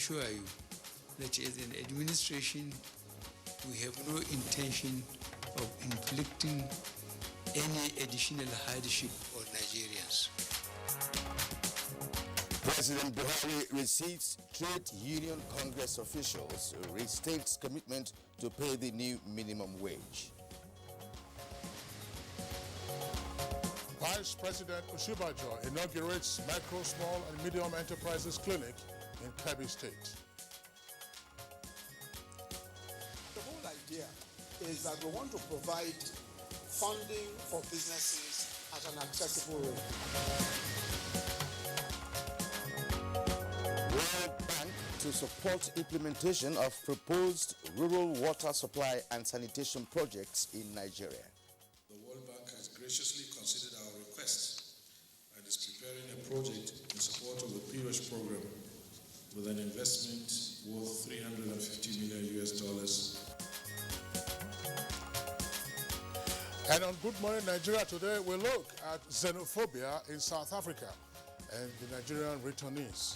assure you that as an administration, we have no intention of inflicting any additional hardship on Nigerians. President Buhari receives trade union Congress officials, restates commitment to pay the new minimum wage. Vice President Oshibajo inaugurates Micro, Small and Medium Enterprises Clinic in Kebbi State. The whole idea is that we want to provide funding for businesses at an accessible rate. World Bank to support implementation of proposed rural water supply and sanitation projects in Nigeria. The World Bank has graciously considered our request and is preparing a project in support of the PROSH program with an investment worth $350 million. And on Good Morning Nigeria today, we look at xenophobia in South Africa and the Nigerian returnees.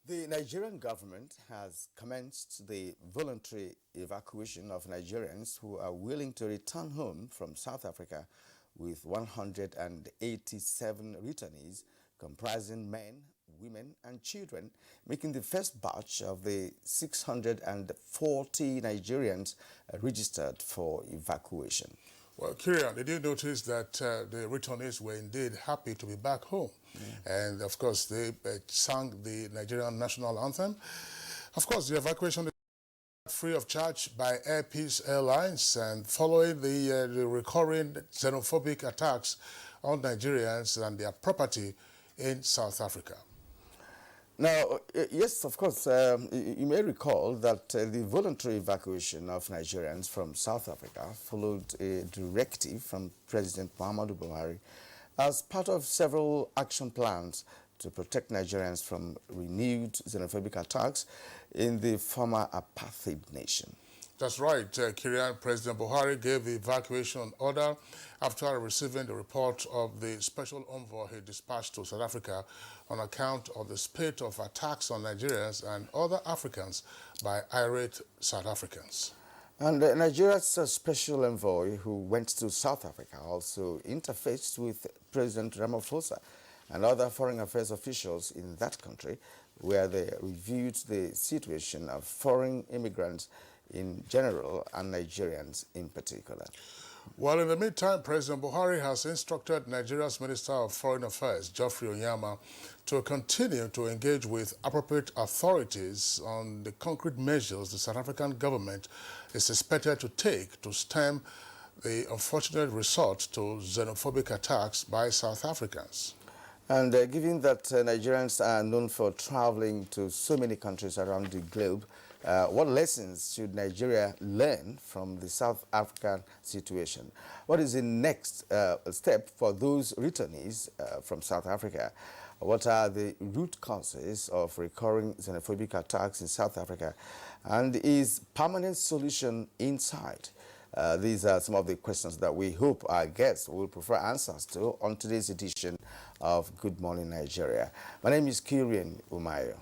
The Nigerian government has commenced the voluntary evacuation of Nigerians who are willing to return home from South Africa, with 187 returnees comprising men, women and children, making the first batch of the 640 Nigerians registered for evacuation. Well, Kirian, did you notice that the returnees were indeed happy to be back home? And of course, they sang the Nigerian national anthem. Of course, the evacuation is free of charge by Air Peace Airlines, and following the recurring xenophobic attacks on Nigerians and their property in South Africa. Now, yes, of course, you may recall that the voluntary evacuation of Nigerians from South Africa followed a directive from President Muhammadu Buhari as part of several action plans to protect Nigerians from renewed xenophobic attacks in the former apartheid nation. That's right, Kirian. President Buhari gave the evacuation order after receiving the report of the special envoy he dispatched to South Africa on account of the spate of attacks on Nigerians and other Africans by irate South Africans. And Nigeria's special envoy, who went to South Africa, also interfaced with President Ramaphosa and other foreign affairs officials in that country, where they reviewed the situation of foreign immigrants in general and Nigerians in particular. Well, in the meantime, President Buhari has instructed Nigeria's Minister of Foreign Affairs, Geoffrey Onyama, to continue to engage with appropriate authorities on the concrete measures the South African government is expected to take to stem the unfortunate resort to xenophobic attacks by South Africans. And given that Nigerians are known for traveling to so many countries around the globe, what lessons should Nigeria learn from the South African situation? What is the next step for those returnees from South Africa? What are the root causes of recurring xenophobic attacks in South Africa? And is permanent solution in sight? These are some of the questions that we hope our guests will prefer answers to on today's edition of Good Morning Nigeria. My name is Kirian Umayo.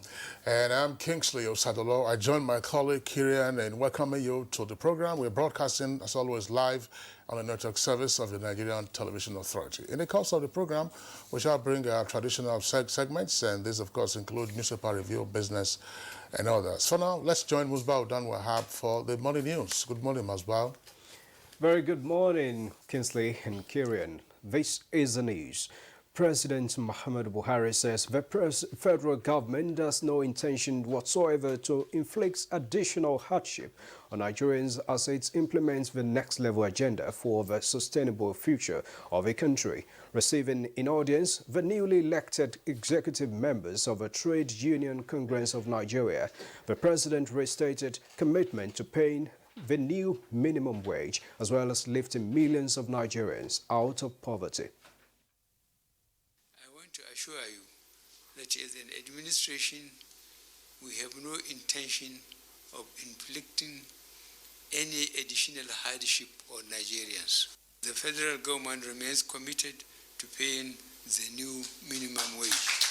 And I'm Kingsley Osadolo. I join my colleague Kirian in welcoming you to the program. We're broadcasting, as always, live on the network service of the Nigerian Television Authority. In the course of the program, we shall bring our traditional segments, and these, of course, include newspaper review, business, and others. For now, let's join Musbah Udan Wahab for the morning news. Good morning, Musbah. Very good morning, Kingsley and Kirian. This is the news. President Muhammadu Buhari says the federal government has no intention whatsoever to inflict additional hardship on Nigerians as it implements the next level agenda for the sustainable future of the country. Receiving in audience the newly elected executive members of the Trade Union Congress of Nigeria, the president restated commitment to paying the new minimum wage, as well as lifting millions of Nigerians out of poverty. I want to assure you that as an administration, we have no intention of inflicting any additional hardship on Nigerians. The federal government remains committed to paying the new minimum wage.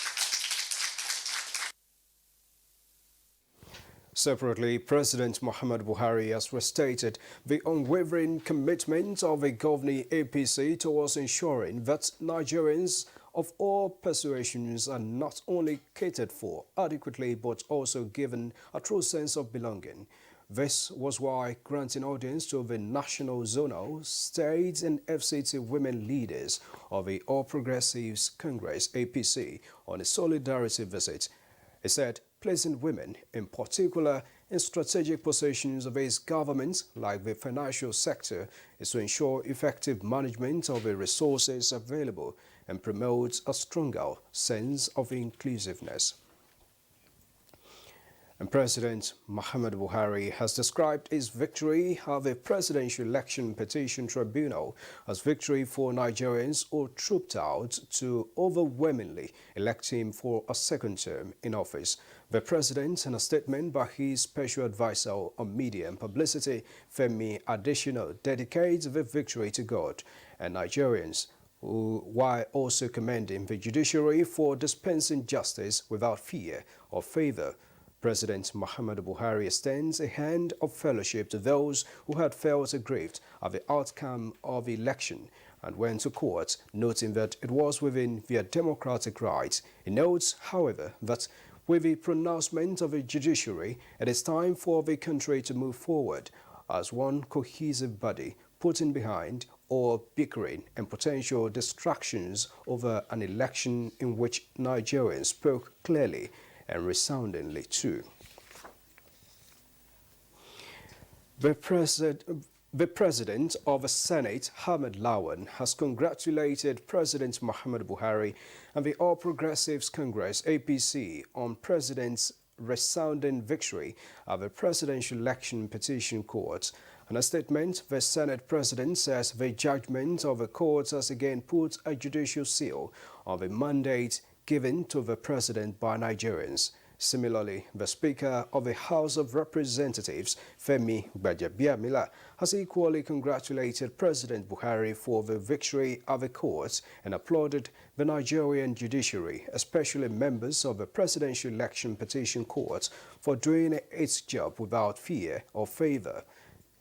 Separately, President Muhammad Buhari has restated the unwavering commitment of the governing APC towards ensuring that Nigerians of all persuasions are not only catered for adequately but also given a true sense of belonging. This was why granting audience to the national, zonal, state and FCT women leaders of the All Progressives Congress APC on a solidarity visit. He said placing women, in particular in strategic positions of his government, like the financial sector, is to ensure effective management of the resources available and promotes a stronger sense of inclusiveness. And President Muhammad Buhari has described his victory at the Presidential Election Petition Tribunal as victory for Nigerians who trooped out to overwhelmingly elect him for a second term in office. The President, in a statement by his Special Advisor on Media and Publicity, Femi Adesina, dedicates the victory to God and Nigerians, while also commending the judiciary for dispensing justice without fear or favor. President Muhammad Buhari extends a hand of fellowship to those who had felt aggrieved at the outcome of the election and went to court, noting that it was within their democratic rights. He notes, however, that with the pronouncement of the judiciary, it is time for the country to move forward as one cohesive body, putting behind all bickering and potential distractions over an election in which Nigerians spoke clearly and resoundingly too. The President of the Senate, Ahmed Lawan, has congratulated President Muhammad Buhari and the All Progressives Congress APC on President's resounding victory at the Presidential Election Petition Court. In a statement, the Senate President says the judgment of the court has again put a judicial seal on the mandate given to the President by Nigerians. Similarly, the Speaker of the House of Representatives, Femi Gbajabiamila, has equally congratulated President Buhari for the victory at the court and applauded the Nigerian judiciary, especially members of the Presidential Election Petition Court, for doing its job without fear or favor.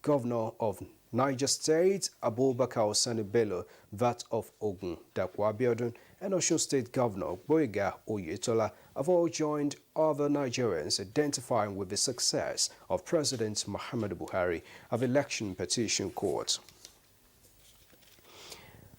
Governor of Niger State, Abubakar Sani Bello, that of Ogun, Dapo Abiodun, and Osun State Governor Boyega Oyetola have all joined other Nigerians identifying with the success of President Muhammad Buhari of Election Petition Court.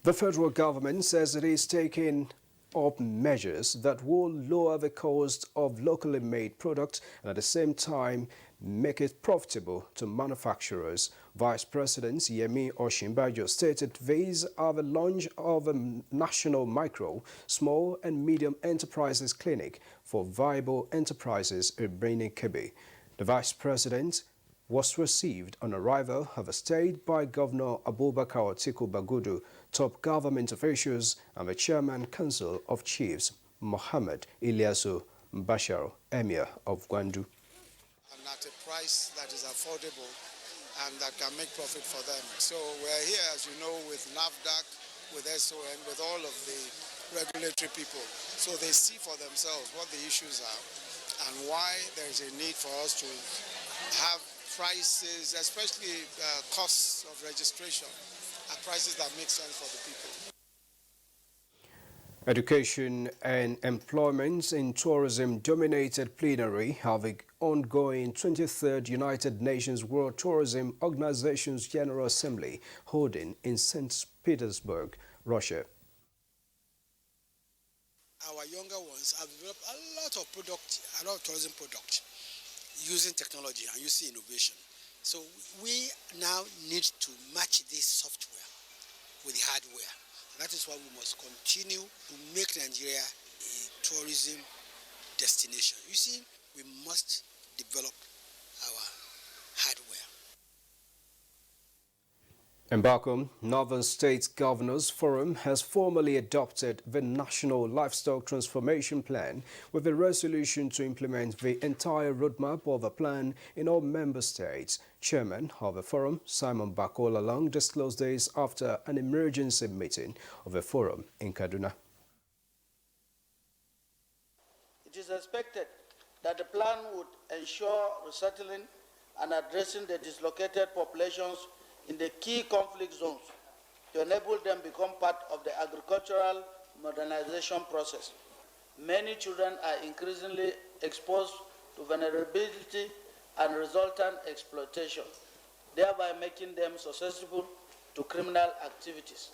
The federal government says it is taking up measures that will lower the cost of locally made products and at the same time make it profitable to manufacturers. Vice President Yemi Osinbajo stated these are the launch of a national micro, small and medium enterprises clinic for viable enterprises in Benin Kebbi. The Vice President was received on arrival of the state by Governor Abubakar Atiku Bagudu, top government officials, and the Chairman Council of Chiefs, Mohammed Ilyasu Bashar, Emir of Gwandu. And at a price that is affordable and that can make profit for them. So we're here, as you know, with NAFDAC, with SOM, with all of the regulatory people. So they see for themselves what the issues are and why there's a need for us to have prices, especially costs of registration, at prices that make sense for the people. Education and employment in tourism dominated plenary of the ongoing 23rd United Nations World Tourism Organization's General Assembly holding in St. Petersburg, Russia. Our younger ones have developed a lot of tourism products using technology and using innovation. So we now need to match this software with the hardware. That is why we must continue to make Nigeria a tourism destination. You see, we must develop our hardware. In Bakum, Northern States Governors Forum has formally adopted the National Livestock Transformation Plan with a resolution to implement the entire roadmap of the plan in all member states. Chairman of the forum, Simon Bakola Long, disclosed this after an emergency meeting of the forum in Kaduna. expected that the plan would ensure resettling and addressing the dislocated populations in the key conflict zones to enable them become part of the agricultural modernization process. Many children are increasingly exposed to vulnerability and resultant exploitation, thereby making them susceptible to criminal activities.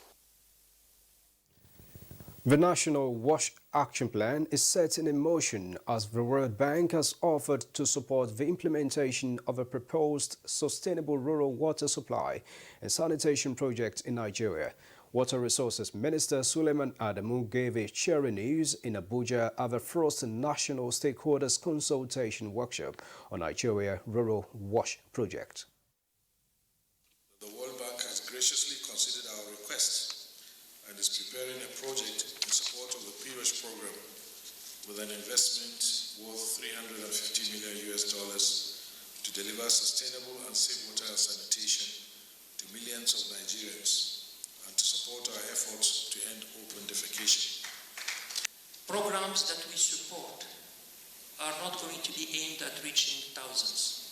The National Wash Action Plan is set in motion as the World Bank has offered to support the implementation of a proposed sustainable rural water supply and sanitation project in Nigeria. Water Resources Minister Suleiman Adamu gave a cheering news in Abuja at the first National Stakeholders Consultation Workshop on Nigeria Rural Wash Project. The World Bank has graciously considered our request and is preparing a project in support of the PRESH program with an investment worth $350 million to deliver sustainable and safe water sanitation to millions of Nigerians and to support our efforts to end open defecation. Programs that we support are not going to be aimed at reaching thousands.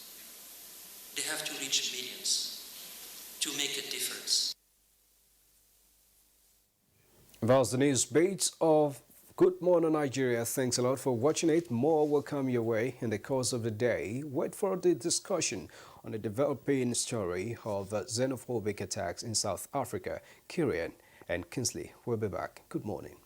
They have to reach millions to make a difference. That's the news beat of Good Morning Nigeria. Thanks a lot for watching it. More will come your way in the course of the day. Wait for the discussion on the developing story of xenophobic attacks in South Africa. Kirian and Kinsley will be back. Good morning.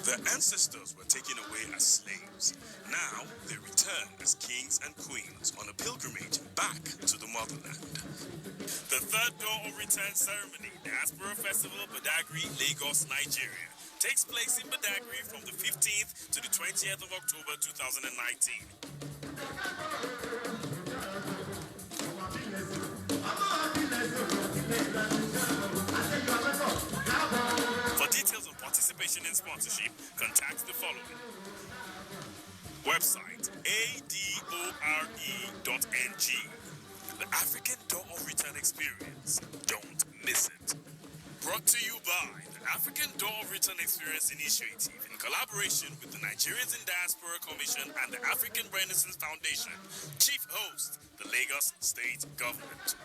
Their ancestors were taken away as slaves. Now they return as kings and queens on a pilgrimage back to the motherland. The third door of return ceremony, Diaspora Festival Badagry, Lagos, Nigeria, takes place in Badagry from the 15th to the 20th of October 2019. For details on participation and sponsorship, contact the following. Website adore.ng. The African Door of Return Experience. Don't miss it. Brought to you by the African Door of Return Experience Initiative in collaboration with the Nigerians in Diaspora Commission and the African Renaissance Foundation. Chief host, the Lagos State Government.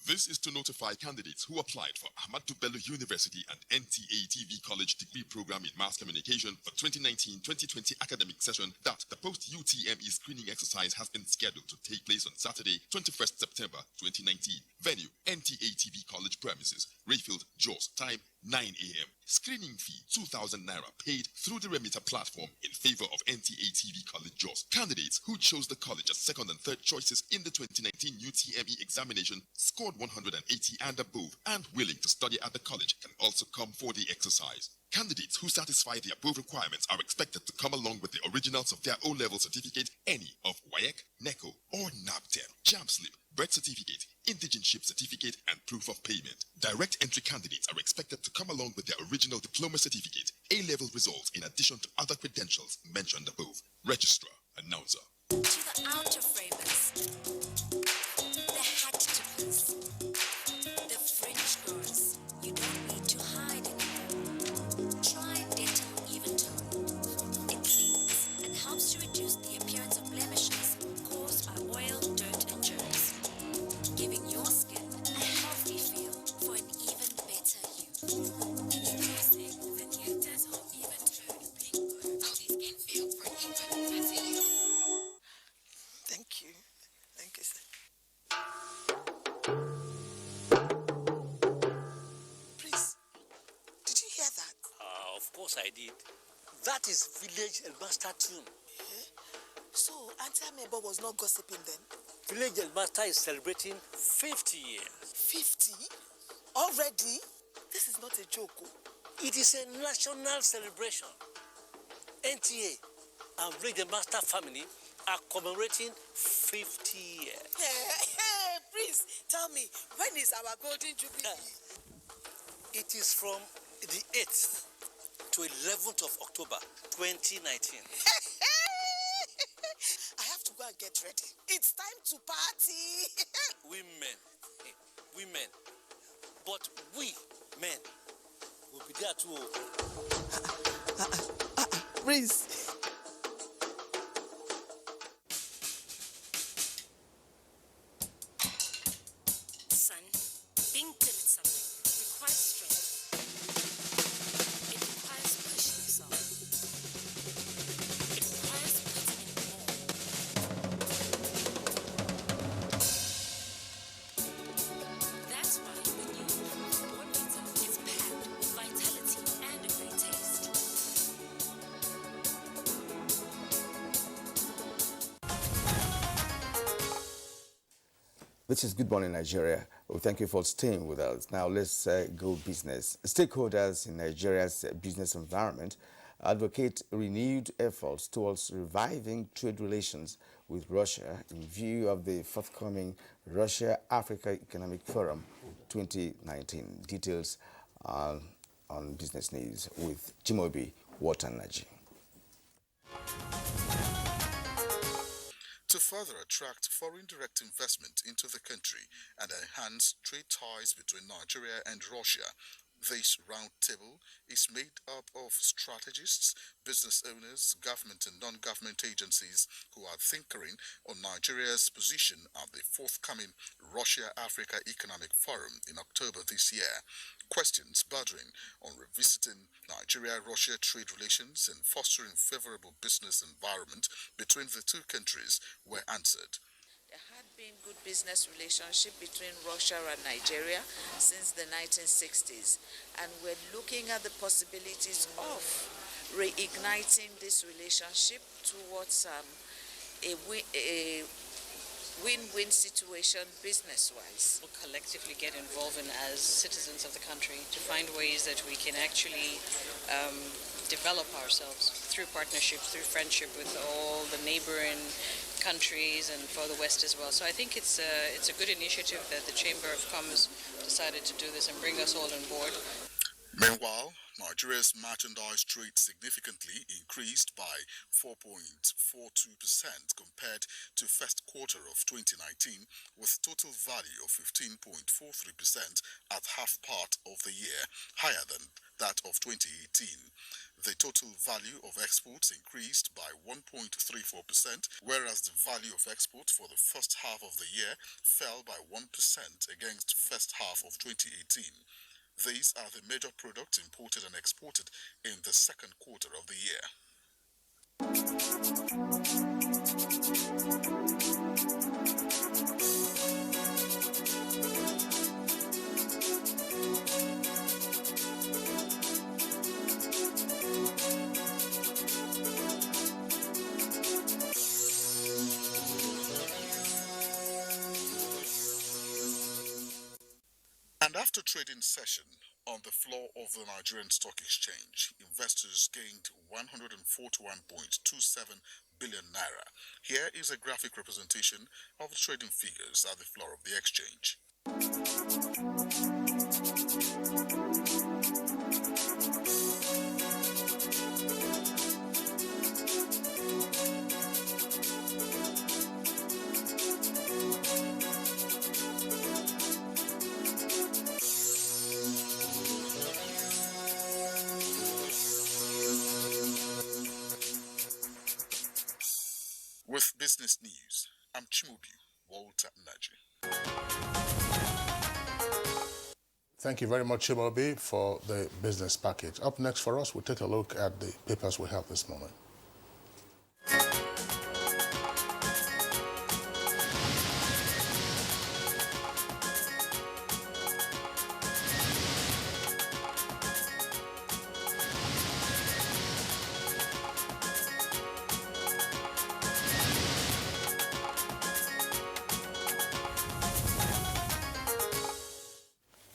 This is to notify candidates who applied for Ahmadu Bello University and NTA TV College degree program in mass communication for 2019-2020 academic session that the post-UTME screening exercise has been scheduled to take place on Saturday, 21st September 2019. Venue, NTA TV College premises, Rayfield, Jos. Time, 9 a.m. Screening fee, 2,000 naira paid through the remitter platform in favor of NTA TV College Jos. Candidates who chose the college as second and third choices in the 2019 UTME examination scored 180 and above and willing to study at the college can also come for the exercise. Candidates who satisfy the above requirements are expected to come along with the originals of their O-level certificate, any of WAEC, NECO, or NABTEM, JAMB slip, birth certificate, indigenship certificate, and proof of payment. Direct entry candidates are expected to come along with their original diploma certificate, A-level results in addition to other credentials mentioned above. Registrar, announcer. To the outer framers, the hat tippers, the fringe girls, you don't need to hide anymore. Try Dental Even Tone. It cleans and helps to reduce the appearance of blemishes caused by oil, dirt, and germs, giving your skin a healthy feel for an even better you. Introducing the new Dental Even Tone Pink Healthy Skin Feel for an even better you. Thank you. Thank you, sir. Please, did you hear that? Of course I did. That is Village Headmaster tune. So, Auntie Amebo was not gossiping then? Village Headmaster is celebrating 50 years. 50? Already? This is not a joke. It is a national celebration. NTA and Village Headmaster family are commemorating 50 years. Hey, please, tell me, when is our golden jubilee? It is from the 8th to 11th of October 2019. I have to go and get ready. It's time to party. Women. But we men will be there too. Prince. Son, being good at something requires strength. It requires pushing yourself. It requires putting in more. That's why the new Bonita is packed with vitality and a great taste. This is Good Morning Nigeria. We thank you for staying with us. Now let's go business. Stakeholders in Nigeria's business environment advocate renewed efforts towards reviving trade relations with Russia in view of the forthcoming Russia-Africa Economic Forum 2019. Details on business news with Jimobi Watanaji. To further attract foreign direct investment into the country and enhance trade ties between Nigeria and Russia, this roundtable is made up of strategists, business owners, government and non-government agencies who are tinkering on Nigeria's position at the forthcoming Russia-Africa Economic Forum in October this year. Questions bordering on revisiting Nigeria-Russia trade relations and fostering favorable business environment between the two countries were answered. There had been good business relationship between Russia and Nigeria since the 1960s, and we're looking at the possibilities of reigniting this relationship towards a win-win situation business-wise. We'll collectively get involved in as citizens of the country to find ways that we can actually develop ourselves through partnership, through friendship with all the neighboring countries and for the West as well. So I think it's a good initiative that the Chamber of Commerce decided to do this and bring us all on board. Meanwhile, Nigeria's merchandise trade significantly increased by 4.42% compared to first quarter of 2019, with total value of 15.43% at half part of the year, higher than that of 2018. The total value of exports increased by 1.34%, whereas the value of exports for the first half of the year fell by 1% against first half of 2018. These are the major products imported and exported in the second quarter of the year. And after trading session on the floor of the Nigerian Stock Exchange, investors gained 141.27 billion naira. Here is a graphic representation of the trading figures at the floor of the exchange. With business news, I'm Chimobi Watanaji. Thank you very much, Chimobi, for the business package. Up next for us, we'll take a look at the papers we have this moment.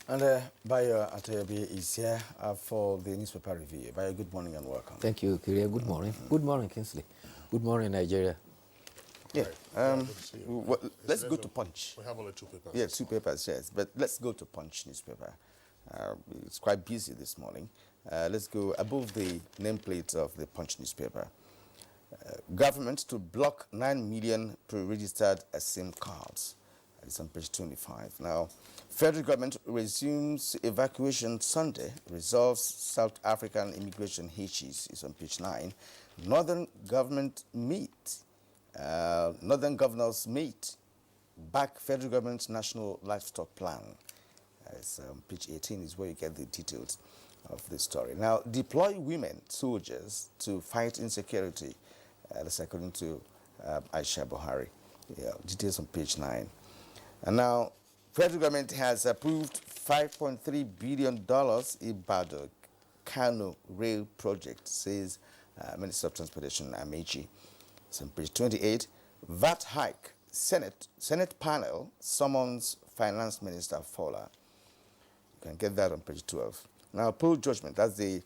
And Bayo Atayobi is here for the newspaper review. Bayo, good morning and welcome. Thank you, Kyria. Good morning. Good morning, Kingsley. Good morning, Nigeria. Yeah. Well, let's go to Punch. We have only two papers. Yeah, two papers, yes. But let's go to Punch newspaper. It's quite busy this morning. Let's go above the nameplate of the Punch newspaper. Government to block 9 million pre-registered SIM cards. It's on page 25. Now, Federal government resumes evacuation Sunday, resolves South African immigration hitches, is on page 9. Northern governors meet, back federal government's national livestock plan. It's page 18 is where you get the details of this story. Now, deploy women soldiers to fight insecurity. That's according to Aisha Buhari. Yeah, details on page 9. And now, federal government has approved $5.3 billion Ibadan Kano rail project, says Minister of Transportation Amechi. It's on page 28. VAT hike. Senate panel summons Finance Minister Fola. You can get that on page 12. Now, poll judgment. That's the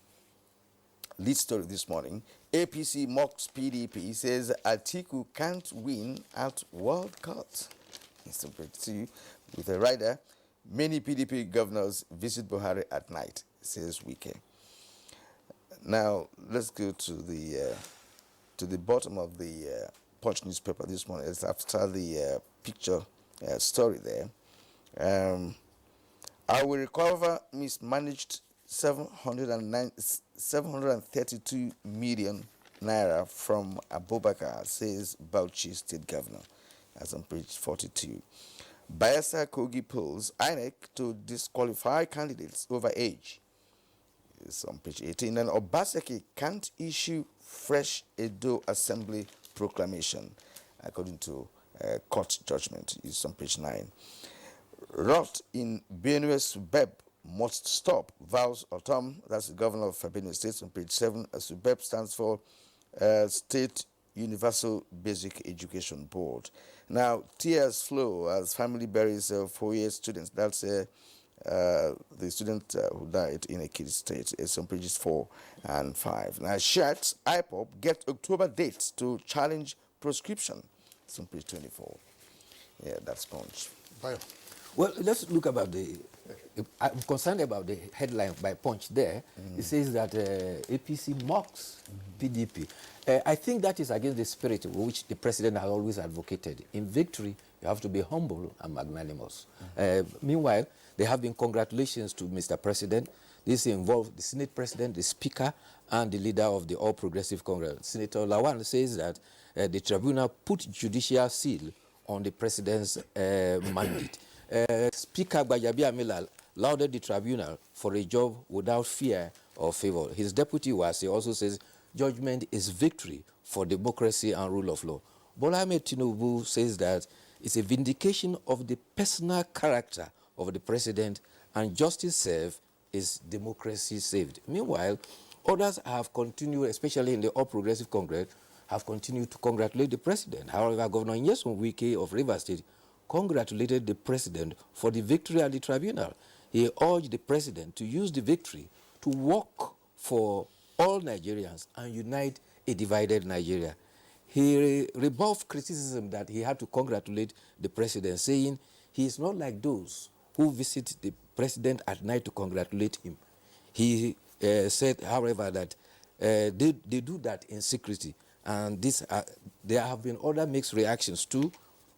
lead story this morning. APC mocks PDP, says Atiku can't win at World Cup. It's on page 2. With a rider, many PDP governors visit Buhari at night, says Wike. Now, let's go to the bottom of the Punch newspaper this morning. It's after the picture story there. I will recover mismanaged 732 million naira from Abubakar, says Bauchi State Governor. That's on page 42. Bayelsa Kogi polls INEC to disqualify candidates over age. It's on page 18. And Obaseki can't issue fresh Edo Assembly proclamation, according to court judgment. It's on page 9. Rot in Benue Subeb must stop, vows Otom. That's the governor of Benue State, on page 7. Subeb stands for State Universal Basic Education Board. Now, tears flow as family buries a 4-year student. That's the student who died in a kid's state. It's on pages 4 and 5. Now, Shat, IPOP get October dates to challenge prescription. It's on page 24. Yeah, that's Punch. Bio. Well, let's look about I'm concerned about the headline by Punch there. It says that APC mocks PDP. I think that is against the spirit which the president has always advocated. In victory, you have to be humble and magnanimous. Meanwhile, there have been congratulations to Mr. President. This involved the Senate President, the Speaker, and the leader of the All Progressive Congress. Senator Lawan says that the tribunal put judicial seal on the president's mandate. Speaker Gbajabi Amila lauded the tribunal for a job without fear or favor. His deputy Wase also says judgment is victory for democracy and rule of law. Bola Ahmed Tinubu says that it's a vindication of the personal character of the president, and justice served is democracy saved. Meanwhile, others have continued, especially in the All Progressive Congress, have continued to congratulate the president. However, Governor Nyesom Wike of Rivers State congratulated the president for the victory at the tribunal. He urged the president to use the victory to work for all Nigerians and unite a divided Nigeria. He rebuffed criticism that he had to congratulate the president, saying he is not like those who visit the president at night to congratulate him. He said, however, that they do that in secrecy, and there have been other mixed reactions too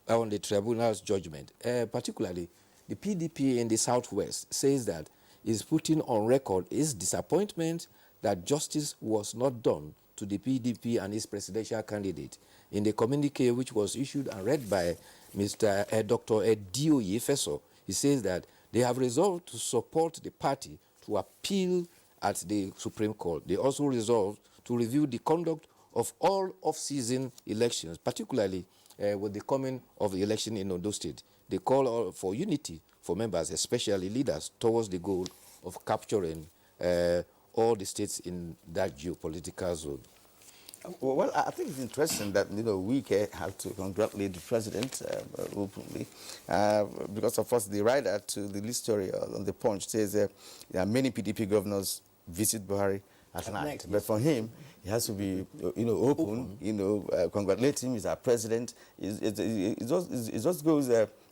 on the tribunal's judgment. Particularly, the PDP in the Southwest says that is putting on record its disappointment that justice was not done to the PDP and its presidential candidate. In the communique which was issued and read by Mr. Dr. Edioye Feso, he says that they have resolved to support the party to appeal at the Supreme Court. They also resolved to review the conduct of all off-season elections, particularly with the coming of the election in Ondo State. They call for unity for members, especially leaders, towards the goal of capturing all the states in that geopolitical zone. Well, I think it's interesting that, Wike had to congratulate the president openly, because, of course, the writer to the lead story on the Punch says there are many PDP governors visit Buhari at night. But for him, he has to be, open. Congratulate him. He's our president. It just goes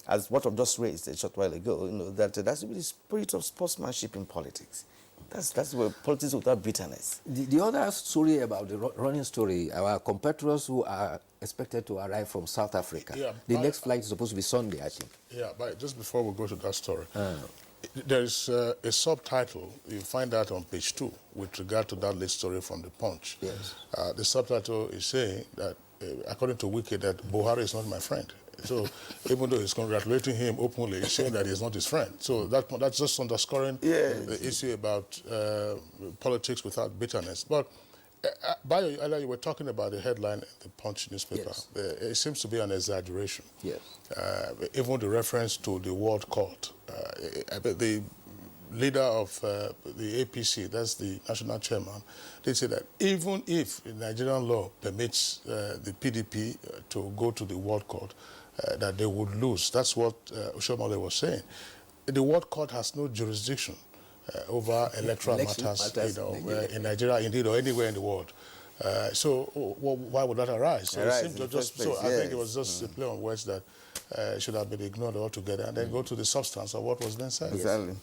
as what I've just raised a short while ago. That there has to be the spirit of sportsmanship in politics. That's what politics without bitterness. The other story about the running story, our competitors who are expected to arrive from South Africa. Yeah, the next flight is supposed to be Sunday, I think. Yeah, but just before we go to that story, there is a subtitle, you find that on page 2, with regard to that late story from the Punch. Yes. The subtitle is saying that, according to Wiki, that Buhari is not my friend. So even though he's congratulating him openly, he's saying that he's not his friend. So that's just underscoring the issue about politics without bitterness. But Bayo, earlier you were talking about the headline in the Punch newspaper. Yes. It seems to be an exaggeration. Yes. Even the reference to the World Court. The leader of the APC, that's the national chairman, they say that even if the Nigerian law permits the PDP to go to the World Court, that they would lose. That's what Oshomole was saying. The World Court has no jurisdiction over electoral matters in Nigeria, indeed, or anywhere in the world. So why would that arise? So, I think it was just a play on words that should have been ignored altogether, and then go to the substance of what was then said. Exactly.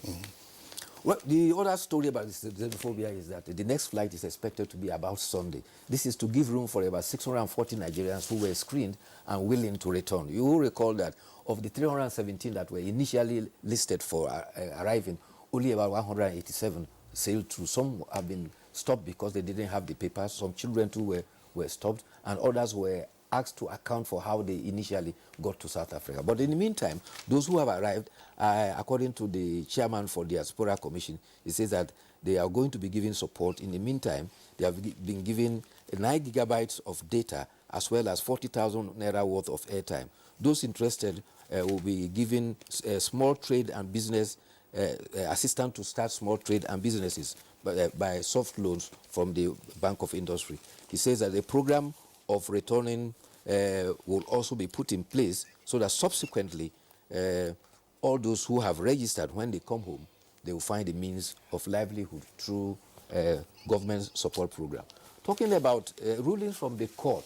Well, the other story about this xenophobia is that the next flight is expected to be about Sunday. This is to give room for about 640 Nigerians who were screened and willing to return. You will recall that of the 317 that were initially listed for arriving, only about 187 sailed through. Some have been stopped because they didn't have the papers. Some children too were stopped, and others were asked to account for how they initially got to South Africa. But in the meantime, those who have arrived, according to the chairman for the Diaspora Commission, he says that they are going to be giving support. In the meantime, they have been given 9 gigabytes of data as well as 40,000 naira worth of airtime. Those interested will be given small trade and business assistance to start small trade and businesses by soft loans from the Bank of Industry. He says that the program of returning will also be put in place so that subsequently all those who have registered, when they come home, they will find a means of livelihood through government support program. Talking about rulings from the court,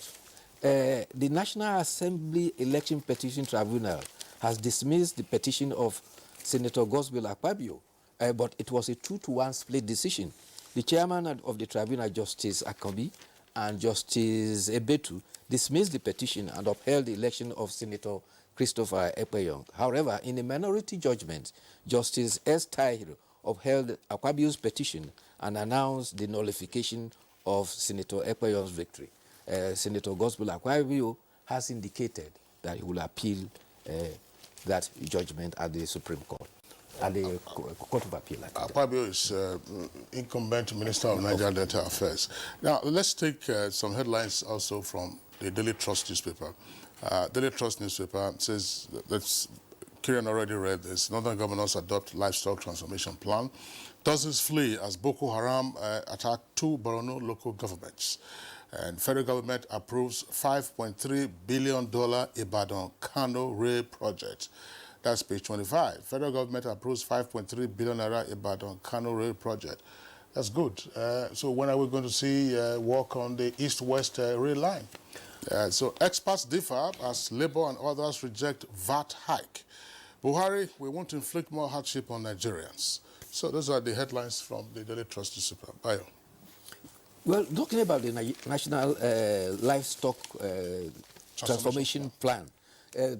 the National Assembly Election Petition Tribunal has dismissed the petition of Senator Godswill Akpabio, but it was a 2-to-1 split decision. The chairman of the tribunal, Justice Akambi, and Justice Ebetu dismissed the petition and upheld the election of Senator Christopher Ekpeyong. However, in a minority judgment, Justice S. Tahir upheld Akpabio's petition and announced the nullification of Senator Ekpeyong's victory. Senator Godswill Akpabio has indicated that he will appeal that judgment at the Supreme Court, at the Court of Appeal. Akpabio is incumbent Minister of Niger Delta Affairs. Now, let's take some headlines also from the Daily Trust newspaper. Daily Trust newspaper says, that's Kieran already read this, Northern governors adopt livestock transformation plan. Dozens flee as Boko Haram attack 2 Borno local governments. And federal government approves $5.3 billion Ibadan-Kano rail project. That's page 25. Federal government approves 5.3 billion naira Ibadan-Kano rail project. That's good. So when are we going to see work on the east-west rail line? So experts differ as Labour and others reject VAT hike. Buhari, we want to inflict more hardship on Nigerians. So those are the headlines from the Daily Trust newspaper. Bayo. Well, talking about the National Livestock Transformation Plan,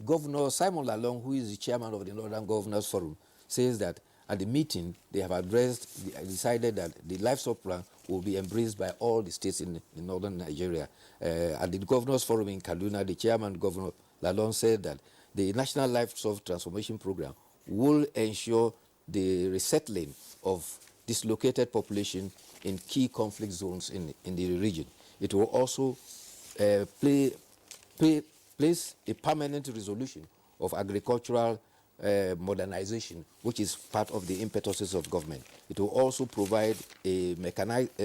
Governor Simon Lalong, who is the chairman of the Northern Governors Forum, says that at the meeting they have decided that the livestock plan will be embraced by all the states in northern Nigeria. At the Governors Forum in Kaduna, the chairman, Governor Lalong, said that the National Livestock Transformation Program will ensure the resettling of dislocated population in key conflict zones in the region. It will also place a permanent resolution of agricultural modernization, which is part of the impetuses of government. It will also provide a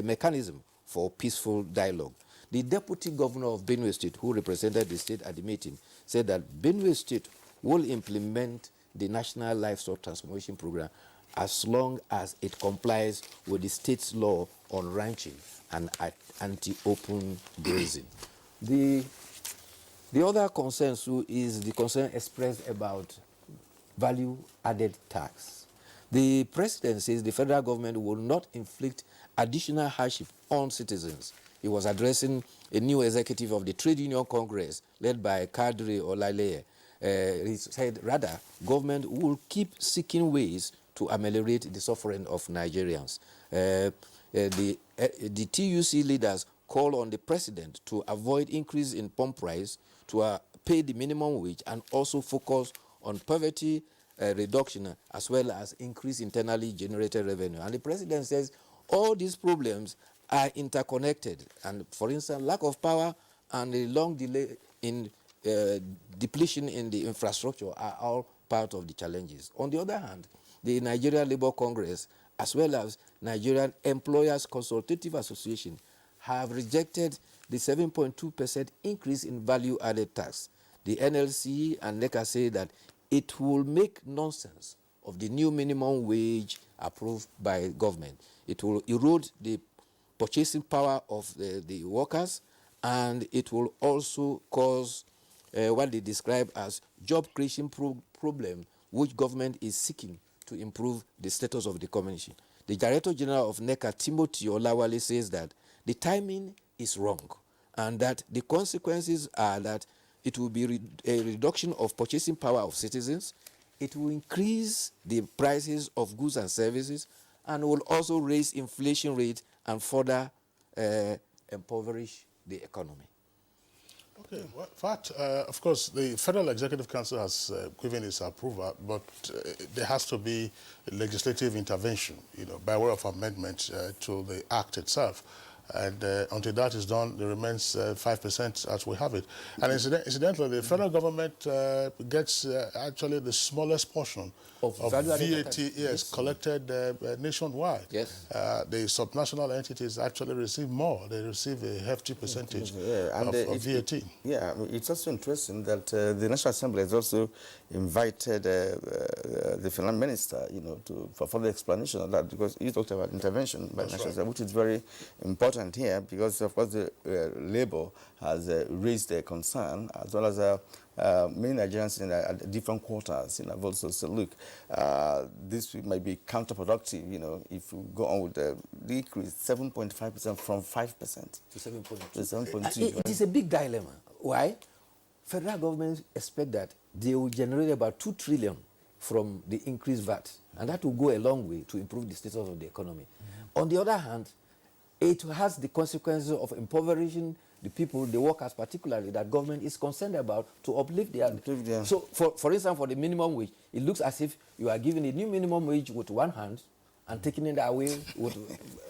mechanism for peaceful dialogue. The deputy governor of Benue State, who represented the state at the meeting, said that Benue State will implement the National Livestock Transformation Program as long as it complies with the state's law on ranching and anti-open grazing. The other concern too is the concern expressed about value-added tax. The president says the federal government will not inflict additional hardship on citizens. He was addressing a new executive of the Trade Union Congress led by Kadri Olaleye. He said, rather, government will keep seeking ways to ameliorate the suffering of Nigerians. The TUC leaders call on the president to avoid increase in pump price, to pay the minimum wage, and also focus on poverty reduction as well as increase internally generated revenue. And the president says all these problems are interconnected. And for instance, lack of power and a long delay in depletion in the infrastructure are all part of the challenges. On the other hand, the Nigerian Labour Congress as well as Nigerian Employers Consultative Association have rejected the 7.2% increase in value-added tax. The NLC and NECA say that it will make nonsense of the new minimum wage approved by government. It will erode the purchasing power of the workers, and it will also cause what they describe as job creation problem, which government is seeking to improve the status of the community. The Director General of NECA, Timothy Olawale, says that the timing is wrong and that the consequences are that it will be a reduction of purchasing power of citizens, it will increase the prices of goods and services, and will also raise inflation rate and further impoverish the economy. Okay, well, in fact, of course, the Federal Executive Council has given its approval, but there has to be legislative intervention, by way of amendment to the Act itself. And until that is done, there remains 5% as we have it. And incidentally, the federal government gets actually the smallest portion of VAT collected nationwide. Yes. The subnational entities actually receive more. They receive a hefty percentage of VAT. Yeah, it's also interesting that the National Assembly has also invited the finance minister, for further explanation of that, because he talked about intervention by the National Assembly, which is very important here, because of course the Labour has raised their concern, as well as many Nigerians in different quarters have also said, look, this might be counterproductive, if we go on with the decrease 7.5% from 5% to 7.2. To 7.2. It is a big dilemma. Why? Federal governments expect that they will generate about 2 trillion from the increased VAT, and that will go a long way to improve the status of the economy. On the other hand, it has the consequences of impoverishing the people, the workers particularly, that government is concerned about to uplift their... So, for instance, for the minimum wage, it looks as if you are giving a new minimum wage with one hand and taking it away with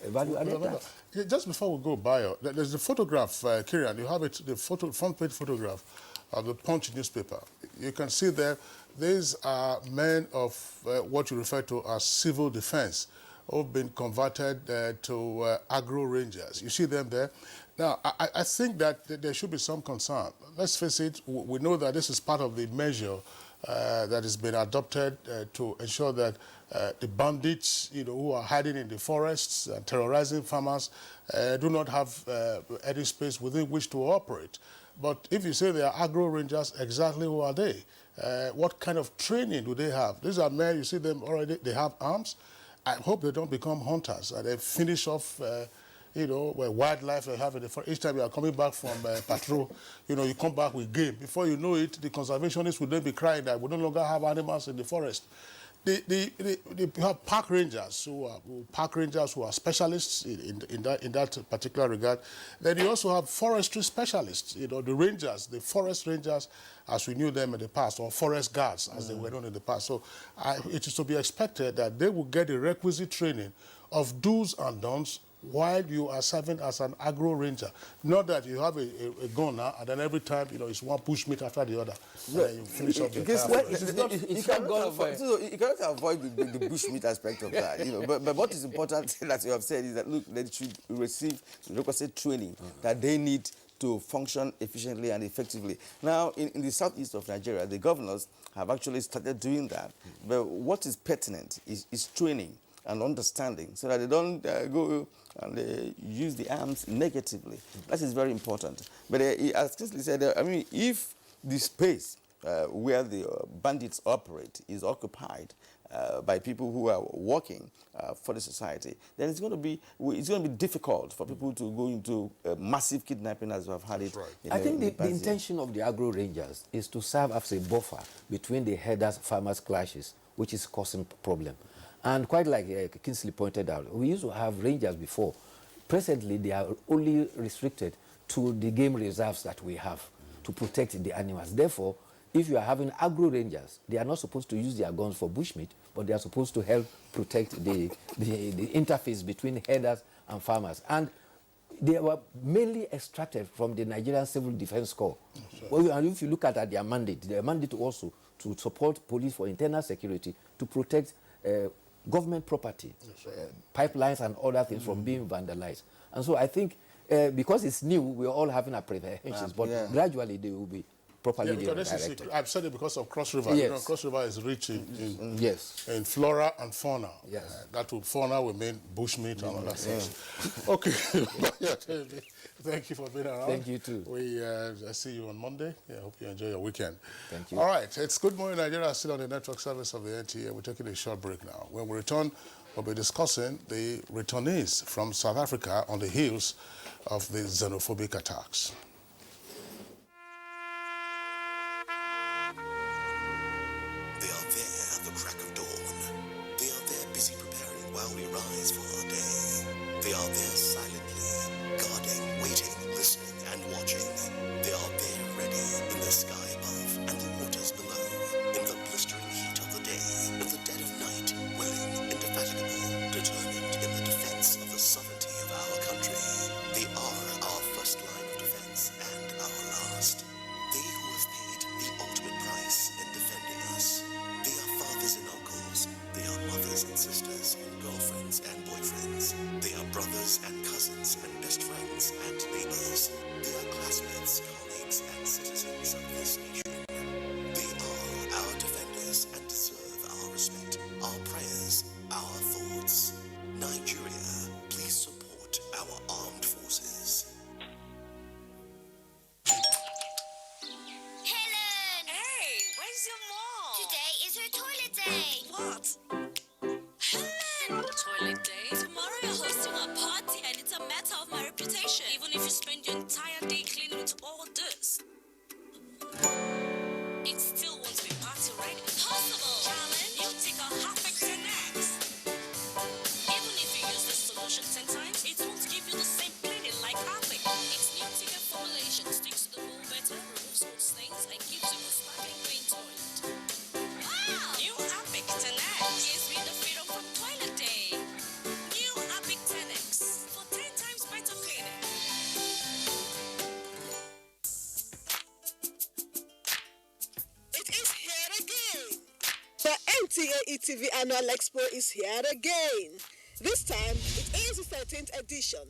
value-added tax. Just before we go, Bayo, there's the photograph, Kirian, you have it, the front page photograph of the Punch newspaper. You can see there, these are men of what you refer to as civil defense, who've been converted to agro rangers. You see them there. Now, I think that there should be some concern. Let's face it, we know that this is part of the measure that has been adopted to ensure that the bandits, who are hiding in the forests and terrorizing farmers, do not have any space within which to operate. But if you say they are agro rangers, exactly who are they? What kind of training do they have? These are men, you see them already, they have arms. I hope they don't become hunters and they finish off, where wildlife they have in the forest. Each time you are coming back from patrol, you come back with game. Before you know it, the conservationists will then be crying that we no longer have animals in the forest. You have park rangers who are specialists in that particular regard. Then you also have forestry specialists, the rangers, the forest rangers, as we knew them in the past, or forest guards, as they were known in the past. So it is to be expected that they will get the requisite training of do's and don'ts while you are serving as an agro ranger. Not that you have a gun now, and then every time, it's one bushmeat after the other. No, and then you finish up the you cannot avoid the bushmeat aspect of that. But what is important, as you have said, is that, look, they should receive the requisite training that they need to function efficiently and effectively. Now, in the southeast of Nigeria, the governors have actually started doing that. But what is pertinent is training and understanding, so that they don't go and use the arms negatively. That is very important. But as Kingsley said, if the space where the bandits operate is occupied, by people who are working for the society, then it's going to be difficult for people to go into massive kidnapping as we have had it. I think the intention of the agro rangers is to serve as a buffer between the herders-farmers clashes, which is causing problem. And quite like Kingsley pointed out, we used to have rangers before. Presently, they are only restricted to the game reserves that we have to protect the animals. Therefore, if you are having agro rangers, they are not supposed to use their guns for bushmeat, but they are supposed to help protect the interface between herders and farmers. And they were mainly extracted from the Nigerian Civil Defense Corps. Well, and if you look at their mandate also to support police for internal security, to protect government property, pipelines and other things from being vandalized. And so I think because it's new, we're all having apprehensions, but gradually they will be properly directed. I've said it because of Cross River. Yes. You know, Cross River is rich in flora and fauna. Yes. Fauna will mean bushmeat and all that stuff. Okay. Thank you for being around. Thank you too. I see you on Monday. I hope you enjoy your weekend. Thank you. All right. It's Good Morning Nigeria, still on the network service of the NTA. We're taking a short break now. When we return, we'll be discussing the returnees from South Africa on the heels of the xenophobic attacks. They are there at the crack of dawn. They are there busy preparing while we rise for our day. They are there silently, guarding, waiting, listening, and watching. They are there ready in the sky above and the waters below, in the blistering heat of the day, in the dead of night, willing, indefatigable, determined in the defense of the sovereignty of our country. They are our first line of defense and our last. They who have paid the ultimate price in defending us. They are fathers and uncles. They are mothers and sisters and girlfriends and boyfriends. They are brothers and cousins and best friends and neighbors. They are classmates, colleagues, and citizens of this nation. They are our defenders and deserve our respect, our prayers, our thoughts. Nigeria, please support our armed forces. Helen! Hey, where's your mom? Today is her toilet day. What? Helen! Toilet day? Tomorrow you're hosting a party and it's a matter of my reputation. Even if you spend your entire day cleaning with all this. It still won't be party ready. Possible! Charmin, you take a half-baked snacks. Even if you use this solution 10 times, it won't give you the same cleaning like Harpic. Its new ticket formulation sticks to the bowl better, removes old stains, and gives you a sparkling green toilet. Wow! New Harpic 10X gives me the freedom from toilet day. New Harpic 10X for 10 times better cleaning. It is here again. The NTA ETV Annual Expo is here again. This time, it is the 13th edition.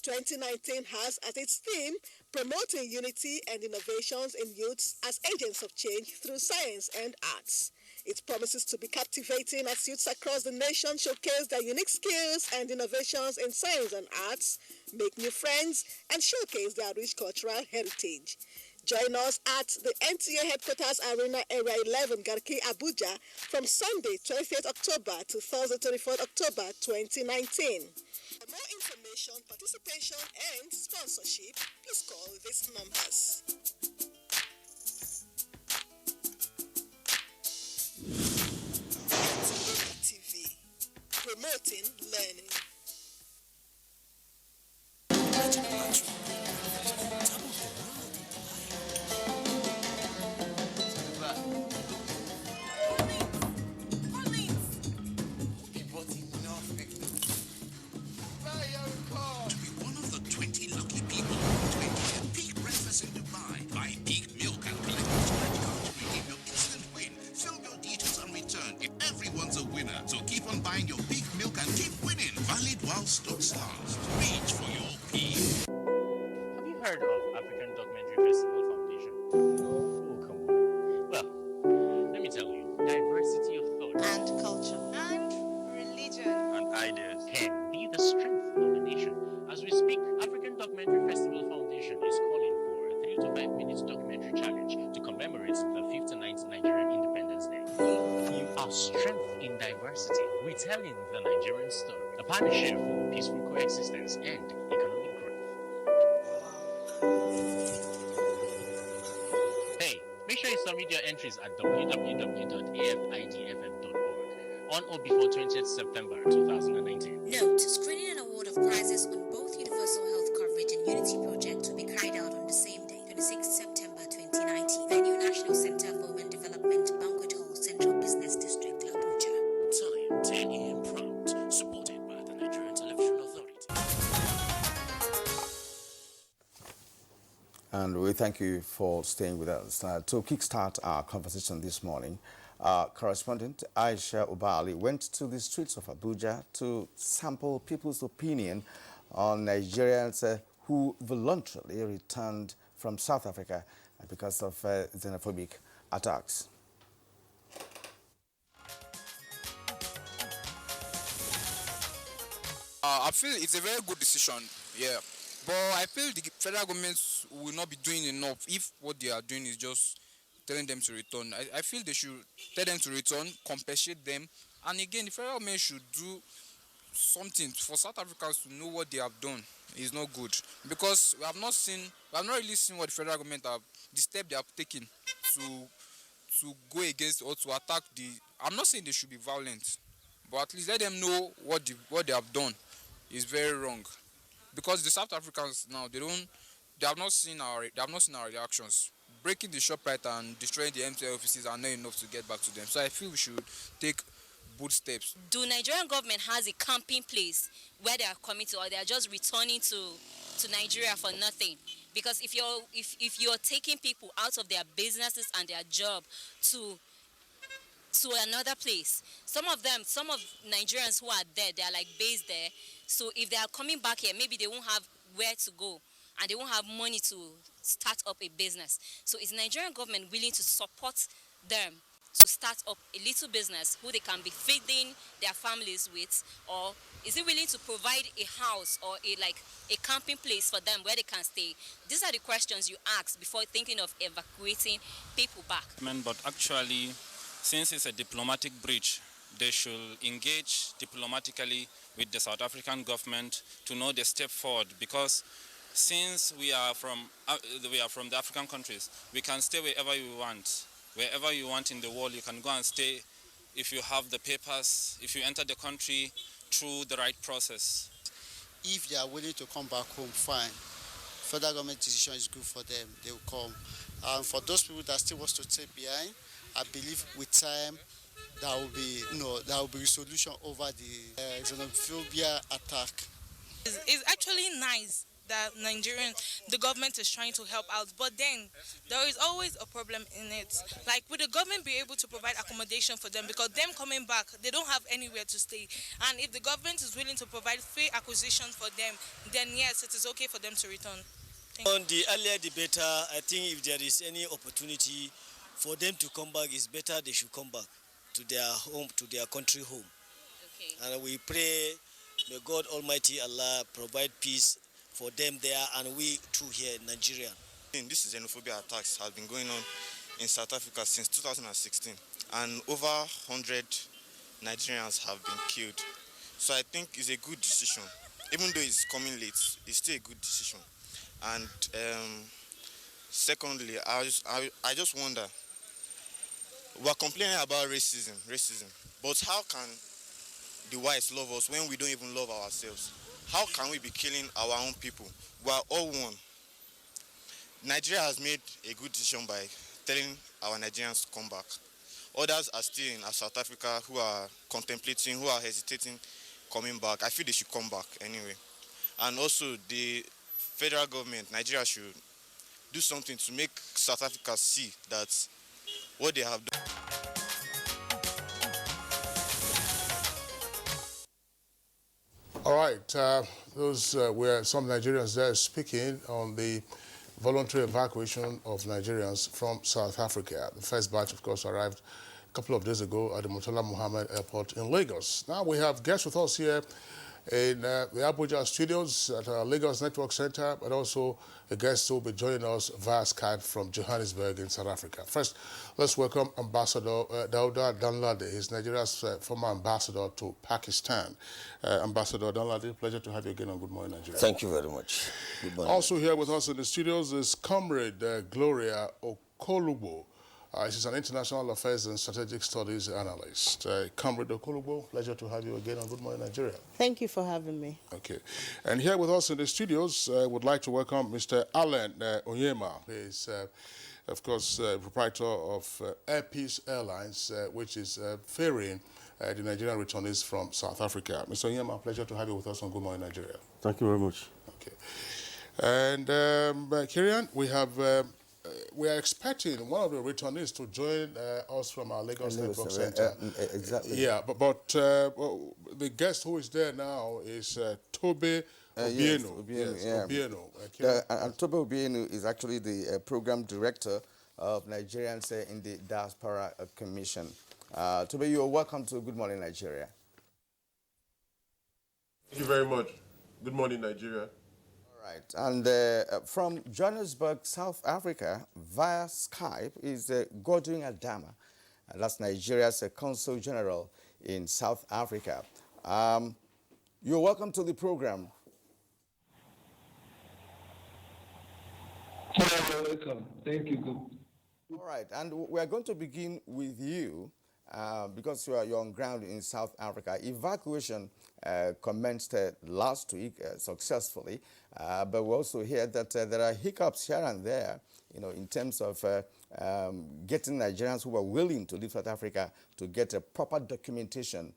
2019 has as its theme, promoting unity and innovations in youths as agents of change through science and arts. It promises to be captivating as youths across the nation showcase their unique skills and innovations in science and arts, make new friends, and showcase their rich cultural heritage. Join us at the NTA Headquarters Arena, Area 11, Garki, Abuja, from Sunday, 28th October to Thursday, 24th October, 2019. For more information, participation, and sponsorship, please call these numbers. NTA TV, promoting learning. To be one of the 20 lucky people to enjoy a peak breakfast in Dubai, buy peak milk and collect your scratch card to redeem your instant win. Fill your details and return. Everyone's a winner, so keep on buying your peak milk and keep winning. Valid while stocks last. Reach for your peak. Have you heard of African Documentary Festival Foundation? Oh, come on. Well, let me tell you, diversity of thought and culture and religion and ideas can be the strength of the nation. As we speak, African Documentary Festival Foundation is calling for a 3 to 5 minutes documentary challenge to commemorate the 59th Nigerian Independence Day. Our strength in University, retelling the Nigerian story, a partnership for peaceful coexistence and economic growth. Hey, make sure you submit your entries at www.afidff.org on or before 20th September 2019. Note, screening and award of prizes on both Universal Health Coverage and Unity Project will be carried out on the same day, 26 September 2019. Venue National Center for Women Development, Banquet Hall, Central Business District, Abuja. Time 10 a.m. prompt, supported by the Nigerian Television Authority. And we thank you for staying with us. To kickstart our conversation this morning, correspondent Aisha Ubali went to the streets of Abuja to sample people's opinion on Nigerians who voluntarily returned from South Africa because of xenophobic attacks. I feel it's a very good decision, yeah. But I feel the federal government will not be doing enough if what they are doing is just telling them to return. I feel they should tell them to return, compensate them, and again, the federal government should do something for South Africans to know what they have done is not good, because we have not really seen what the federal government the step they have taken to go against or to attack the. I'm not saying they should be violent, but at least let them know what they have done is very wrong, because the South Africans now they have not seen our reactions. Breaking the ShopRite and destroying the MTN offices are not enough to get back to them. So I feel we should take bold steps. Do Nigerian government has a camping place where they are coming to, or they are just returning to Nigeria for nothing? Because if you're taking people out of their businesses and their job to another place, some of Nigerians who are there, they are like based there. So if they are coming back here, maybe they won't have where to go and they won't have money to start up a business. So is Nigerian government willing to support them to start up a little business who they can be feeding their families with, or is it willing to provide a house or a camping place for them where they can stay? These are the questions you ask before thinking of evacuating people back. But actually, since it's a diplomatic breach, they should engage diplomatically with the South African government to know the step forward, because since we are from the African countries, we can stay wherever you want. Wherever you want in the world, you can go and stay if you have the papers, if you enter the country through the right process. If they are willing to come back home, fine. Federal government decision is good for them, they will come. And for those people that still want to stay behind, I believe with time there will be resolution over the xenophobia attack. It's actually nice that the government is trying to help out, but then there is always a problem in it. Like, will the government be able to provide accommodation for them? Because them coming back, they don't have anywhere to stay. And if the government is willing to provide free acquisition for them, then yes, it is okay for them to return. On the earlier debate, I think if there is any opportunity for them to come back, it's better they should come back to their home, to their country home. Okay. And we pray, may God Almighty Allah provide peace for them there and we too here in Nigeria. This xenophobia attacks have been going on in South Africa since 2016, and over 100 Nigerians have been killed. So I think it's a good decision. Even though it's coming late, it's still a good decision. And secondly, I just wonder, we're complaining about racism, but how can the whites love us when we don't even love ourselves? How can we be killing our own people? We are all one. Nigeria has made a good decision by telling our Nigerians to come back. Others are still in South Africa who are contemplating, who are hesitating coming back. I feel they should come back anyway. And also the federal government, Nigeria, should do something to make South Africa see that what they have done. All right, those were some Nigerians there speaking on the voluntary evacuation of Nigerians from South Africa. The first batch, of course, arrived a couple of days ago at the Murtala Mohammed Airport in Lagos. Now we have guests with us here in the Abuja studios at our Lagos Network Center, but also the guests who will be joining us via Skype from Johannesburg in South Africa. First, let's welcome Ambassador Dauda Danladi. He's Nigeria's former ambassador to Pakistan. Ambassador Danladi, pleasure to have you again on Good Morning Nigeria. Thank you very much. Good morning. Also here with us in the studios is Comrade Gloria Okolugbo. She's an international affairs and strategic studies analyst. Comrade Okolugbo, pleasure to have you again on Good Morning Nigeria. Thank you for having me. Okay. And here with us in the studios, I would like to welcome Mr. Alan Onyema. He is, of course, proprietor of Air Peace Airlines, which is ferrying the Nigerian returnees from South Africa. Mr. Onyema, pleasure to have you with us on Good Morning Nigeria. Thank you very much. Okay. And Kirian, we are expecting one of the returnees to join us from our Lagos Network Center. Exactly. Yeah, but the guest who is there now is Tobe Obieno. Obieno. And Tobe Obieno is actually the program director of Nigerians in the Diaspora Commission. Tobe, you are welcome to Good Morning Nigeria. Thank you very much. Good morning, Nigeria. Right, and from Johannesburg, South Africa, via Skype is Godwin Adama. That's Nigeria's Consul General in South Africa. You're welcome to the program. You're welcome. Thank you. All right, and we're going to begin with you because you're on ground in South Africa. Evacuation commenced last week successfully, but we also hear that there are hiccups here and there, in terms of getting Nigerians who are willing to leave South Africa to get a proper documentation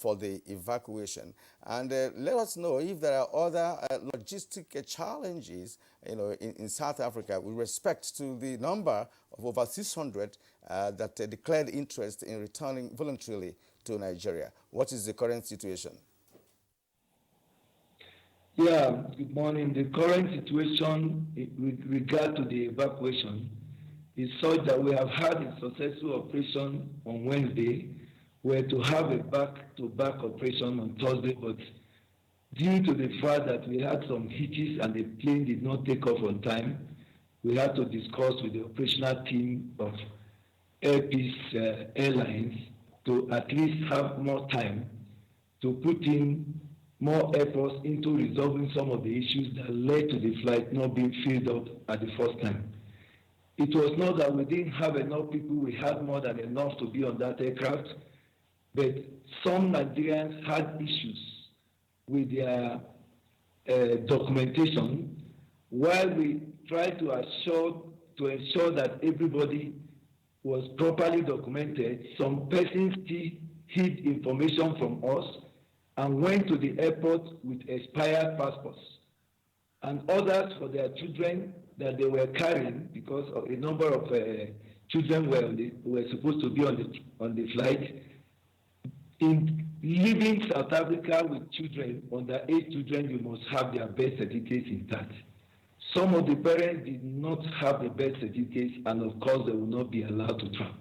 for the evacuation. And let us know if there are other logistic challenges, in South Africa with respect to the number of over 600 that declared interest in returning voluntarily to Nigeria. What is the current situation? Yeah, good morning. The current situation with regard to the evacuation is such that we have had a successful operation on Wednesday. We were to have a back-to-back operation on Thursday, but due to the fact that we had some hitches and the plane did not take off on time, we had to discuss with the operational team of Air Peace Airlines to at least have more time to put in more efforts into resolving some of the issues that led to the flight not being filled up at the first time. It was not that we didn't have enough people, we had more than enough to be on that aircraft, but some Nigerians had issues with their documentation, while we tried to ensure that everybody was properly documented. Some persons still hid information from us and went to the airport with expired passports, and others for their children that they were carrying, because a number of children were supposed to be on the flight. In leaving South Africa with children, under 8 children, you must have their birth certificates intact. Some of the parents did not have the birth certificates, and of course, they will not be allowed to travel.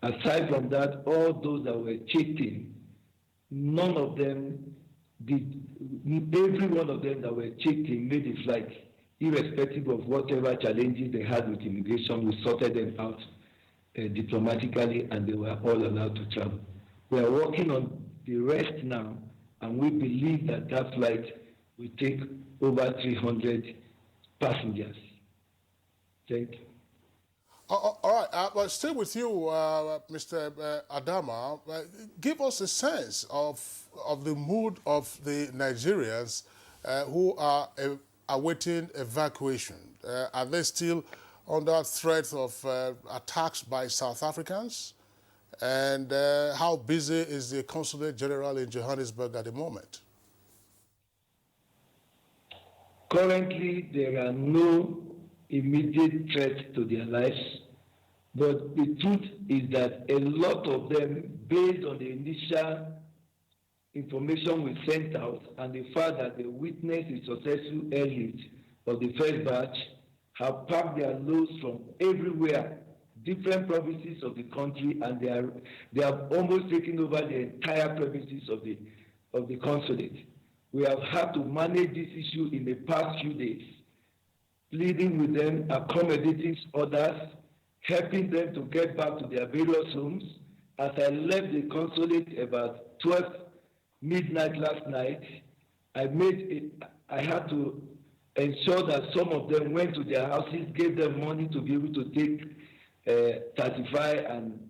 Aside from that, all those that were checked in, none of them did, every one of them that were checked in made the flight, irrespective of whatever challenges they had with immigration. We sorted them out diplomatically, and they were all allowed to travel. We are working on the rest now, and we believe that that flight will take over 300 passengers. Thank you. All right, but still with you, Mr. Adama, give us a sense of the mood of the Nigerians who are awaiting evacuation. Are they still under threat of attacks by South Africans? And how busy is the Consulate General in Johannesburg at the moment? Currently, there are no immediate threats to their lives, but the truth is that a lot of them, based on the initial information we sent out and the fact that they witnessed the successful airlift of the first batch, have packed their loads from everywhere, different provinces of the country, and they have almost taken over the entire premises of the consulate. we have had to manage this issue in the past few days, pleading with them, accommodating others, helping them to get back to their various homes. As I left the consulate about 12 midnight last night, I had to ensure that some of them went to their houses, gave them money to be able to take Taxify and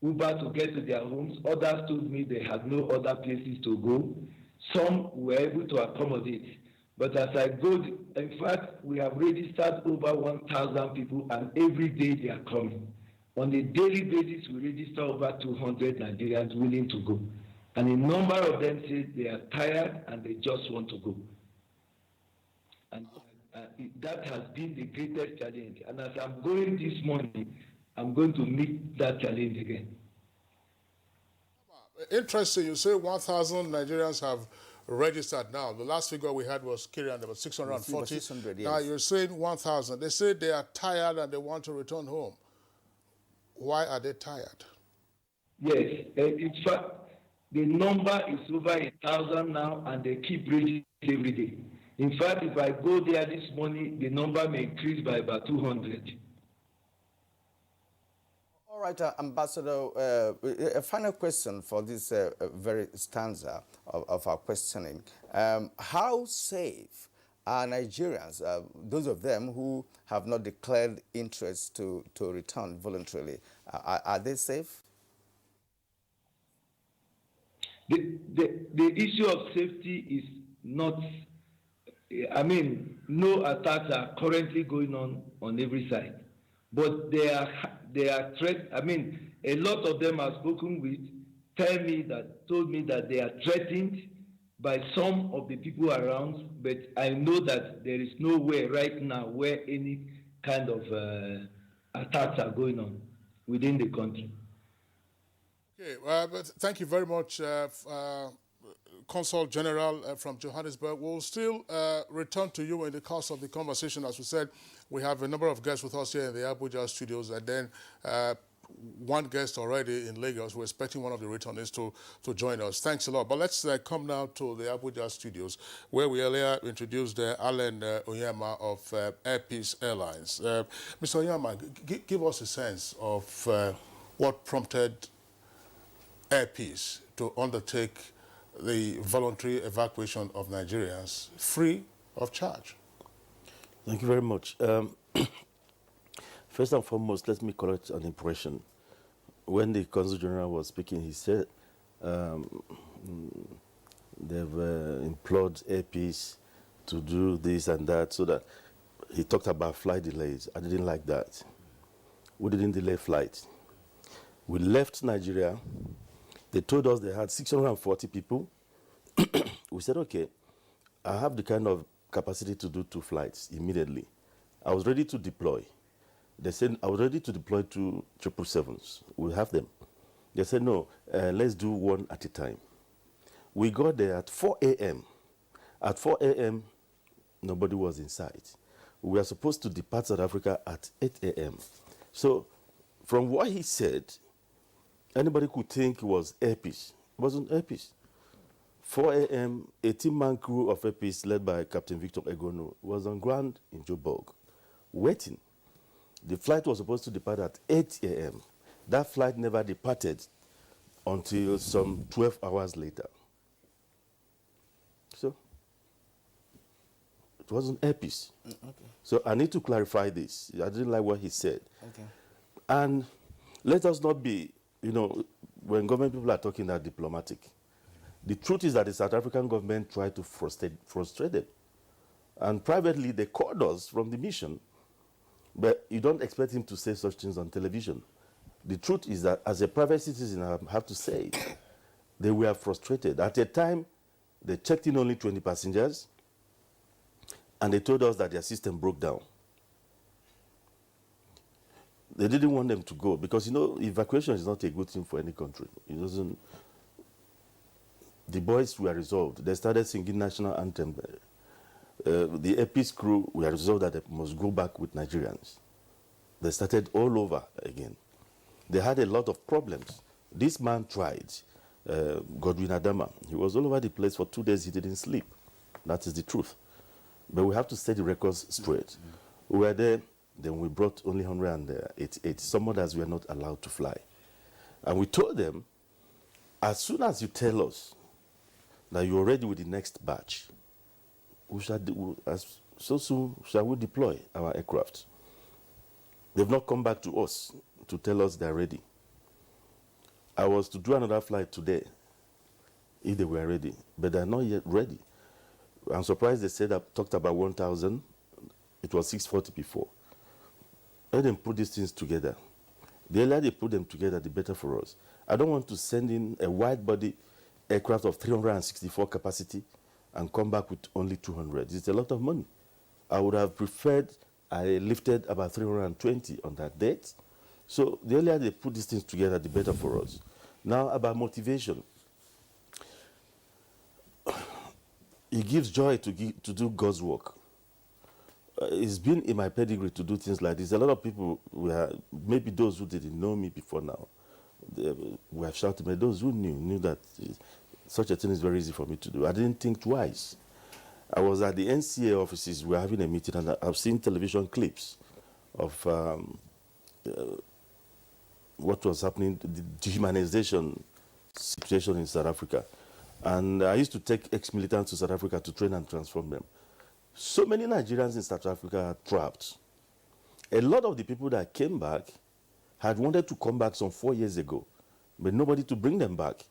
Uber to get to their homes. Others told me they had no other places to go. Some were able to accommodate. But as I go, in fact, we have registered over 1,000 people, and every day they are coming. On a daily basis, we register over 200 Nigerians willing to go. And a number of them say they are tired and they just want to go. And that has been the greatest challenge. And as I'm going this morning, I'm going to meet that challenge again. Interesting. You say 1,000 Nigerians have registered now. The last figure we had was carrying about 640. 600, yes. Now you're saying 1,000. They say they are tired and they want to return home. Why are they tired? Yes. In fact, the number is over 1,000 now, and they keep raising every day. In fact, if I go there this morning, the number may increase by about 200. All right, Ambassador, a final question for this very stanza of our questioning. How safe are Nigerians, those of them who have not declared interest to return voluntarily? Are they safe? The issue of safety is not, I mean, no attacks are currently going on every side. But they are threat. I mean, a lot of them I've spoken with told me that they are threatened by some of the people around, but I know that there is nowhere right now where any kind of attacks are going on within the country. Okay, but thank you very much, Consul General from Johannesburg. We'll still return to you in the course of the conversation. As we said, we have a number of guests with us here in the Abuja studios, and then one guest already in Lagos. We're expecting one of the returnees to join us. Thanks a lot. But let's come now to the Abuja studios, where we earlier introduced Alan Onyema of Air Peace Airlines. Mr. Onyema, give us a sense of what prompted Air Peace to undertake the voluntary evacuation of Nigerians free of charge. Thank you very much. First and foremost, let me correct an impression. When the Consul General was speaking, he said they've implored Air Peace to do this and that, so that he talked about flight delays. I didn't like that. We didn't delay flights. We left Nigeria. They told us they had 640 people. We said, okay, I have the kind of capacity to do 2 flights immediately. I was ready to deploy. They said, I was ready to deploy 2 777s. We'll have them. They said, no, let's do 1 at a time. We got there at 4 a.m. At 4 a.m., nobody was in sight. We were supposed to depart South Africa at 8 a.m. So from what he said, anybody could think it was Air Peace. It wasn't Air Peace. 4 a.m., a 10-man crew of Air Peace led by Captain Victor Egono was on ground in Joburg, waiting. The flight was supposed to depart at 8 a.m. That flight never departed until some 12 hours later. So, it wasn't Air Peace. Okay. So I need to clarify this. I didn't like what he said. Okay. And let us not be, when government people are talking, they're diplomatic. The truth is that the South African government tried to frustrate them. And privately, they called us from the mission. But you don't expect him to say such things on television. The truth is that as a private citizen, I have to say, they were frustrated. At a time, they checked in only 20 passengers, and they told us that their system broke down. They didn't want them to go because, evacuation is not a good thing for any country. It doesn't. The boys were resolved. They started singing national anthem. The Air Peace crew were resolved that they must go back with Nigerians. They started all over again. They had a lot of problems. This man tried, Godwin Adama. He was all over the place for 2 days. He didn't sleep. That is the truth. But we have to set the records straight. We were there, then we brought only 188. Some others were not allowed to fly. And we told them, as soon as you tell us that you're ready with the next batch, so soon shall we deploy our aircraft. They've not come back to us to tell us they're ready. I was to do another flight today if they were ready, but they're not yet ready. I'm surprised they said talked about 1,000. It was 640 before. Let them put these things together. The earlier they put them together, the better for us. I don't want to send in a wide-body aircraft of 364 capacity and come back with only 200. It's a lot of money. I would have preferred I lifted about 320 on that date. So the earlier they put these things together, the better for us. Now about motivation. It gives joy to do God's work. It's been in my pedigree to do things like this. A lot of people, maybe those who didn't know me before now, we have shouted, but those who knew that such a thing is very easy for me to do. I didn't think twice. I was at the NCA offices, we were having a meeting, and I've seen television clips of what was happening, the dehumanization situation in South Africa. And I used to take ex-militants to South Africa to train and transform them. So many Nigerians in South Africa are trapped. A lot of the people that came back had wanted to come back some 4 years ago, but nobody to bring them back.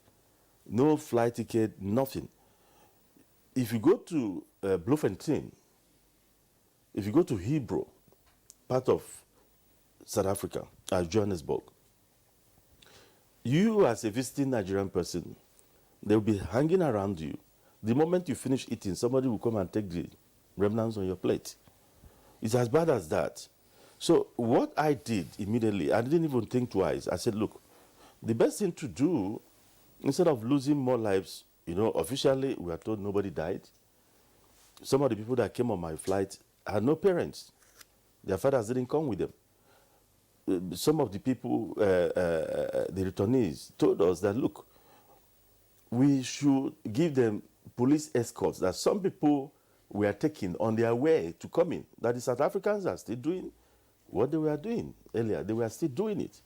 No flight ticket, nothing. If you go to Bloemfontein, if you go to Hebrew, part of South Africa, Johannesburg, you as a visiting Nigerian person, they'll be hanging around you. The moment you finish eating, somebody will come and take the remnants on your plate. It's as bad as that. So what I did immediately, I didn't even think twice. I said, look, the best thing to do, instead of losing more lives, officially we are told nobody died. Some of the people that came on my flight had no parents. Their fathers didn't come with them. Some of the people, the returnees, told us that, look, we should give them police escorts, that some people were taken on their way to come in, that the South Africans are still doing what they were doing earlier. They were still doing it.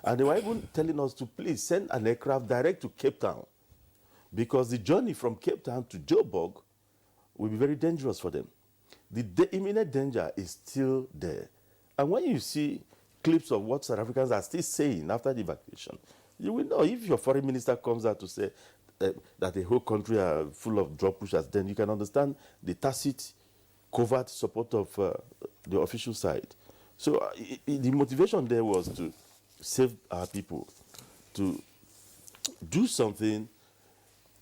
And they were even telling us to please send an aircraft direct to Cape Town, because the journey from Cape Town to Joburg will be very dangerous for them. The imminent danger is still there. And when you see clips of what South Africans are still saying after the evacuation, you will know. If your foreign minister comes out to say that the whole country are full of drug pushers, then you can understand the tacit, covert support of the official side. So the motivation there was to save our people, to do something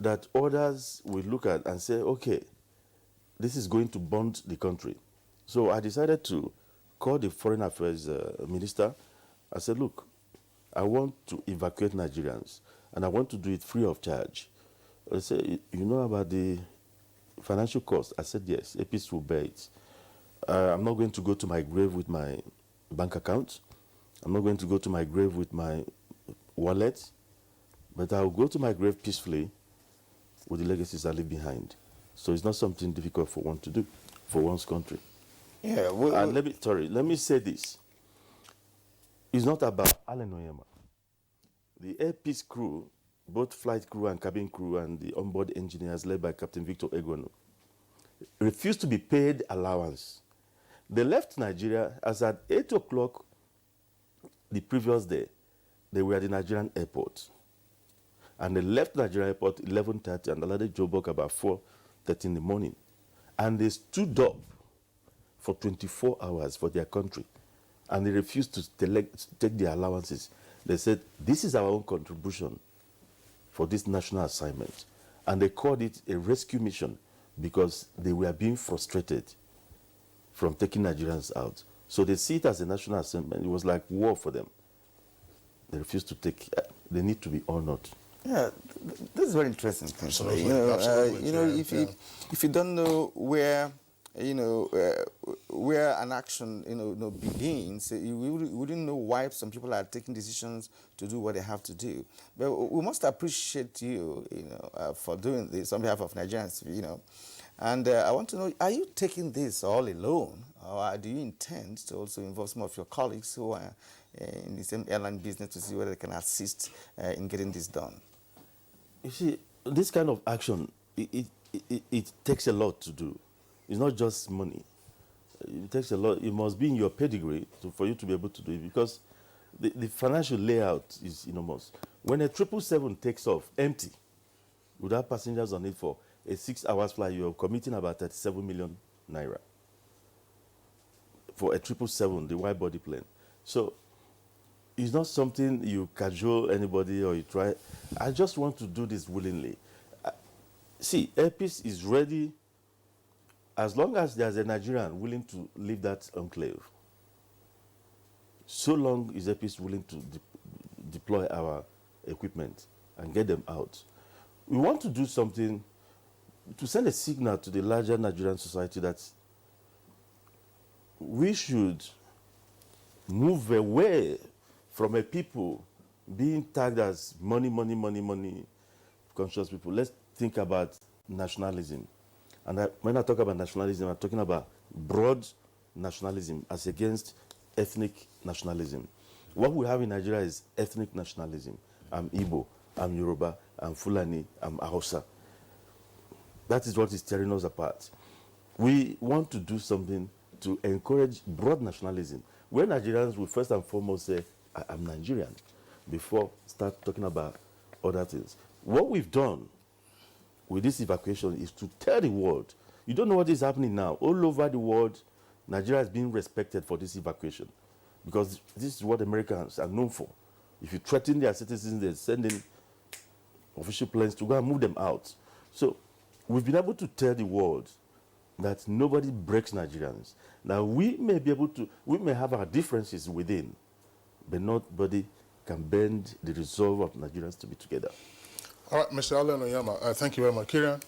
that others will look at and say, okay, this is going to bond the country. So I decided to call the foreign affairs minister. I said, look, I want to evacuate Nigerians, and I want to do it free of charge. I said, you know about the financial cost? I said, yes, APIS will bear it. I'm not going to go to my grave with my bank account. I'm not going to go to my grave with my wallet, but I'll go to my grave peacefully with the legacies I leave behind. So it's not something difficult for one to do, for one's country. Yeah. And let me say this. It's not about Allen Oyema. The Air Peace crew, both flight crew and cabin crew and the onboard engineers led by Captain Victor Egwenu, refused to be paid allowance. They left Nigeria as at 8 o'clock the previous day. They were at the Nigerian airport. And they left Nigerian airport 11:30 and landed Joburg about 4:30 in the morning. And they stood up for 24 hours for their country. And they refused to take their allowances. They said, this is our own contribution for this national assignment. And they called it a rescue mission because they were being frustrated from taking Nigerians out. So they see it as a national assignment. It was like war for them. They refused to take, they need to be honored. Yeah, this is very interesting. Absolutely. If you don't know where, where an action, begins, you wouldn't know why some people are taking decisions to do what they have to do. But we must appreciate you, for doing this on behalf of Nigerians, And I want to know, are you taking this all alone, or do you intend to also involve some of your colleagues who are in the same airline business to see whether they can assist in getting this done? You see, this kind of action, it takes a lot to do. It's not just money. It takes a lot. It must be in your pedigree for you to be able to do it, because the financial layout is enormous. When a 777 takes off empty, without passengers on it for a 6 hours flight, you're committing about 37 million naira for a 777, the wide body plane. So it's not something you cajole anybody or you try. I just want to do this willingly. See, Airpeace is ready as long as there's a Nigerian willing to leave that enclave. So long is Airpeace willing to deploy our equipment and get them out. We want to do something to send a signal to the larger Nigerian society that we should move away from a people being tagged as money conscious people. Let's think about nationalism. And when I talk about nationalism, I'm talking about broad nationalism as against ethnic nationalism. What we have in Nigeria is ethnic nationalism. I'm Igbo, I'm Yoruba, I'm Fulani, I'm Hausa. That is what is tearing us apart. We want to do something to encourage broad nationalism, where Nigerians will first and foremost say, I'm Nigerian, before start talking about other things. What we've done with this evacuation is to tell the world, you don't know what is happening now. All over the world, Nigeria is being respected for this evacuation, because this is what Americans are known for. If you threaten their citizens, they're sending official planes to go and move them out. So we've been able to tell the world that nobody breaks Nigerians. Now, we may have our differences within, but nobody can bend the resolve of Nigerians to be together. All right, Mr. Allen Oyama, thank you very much. Kieran,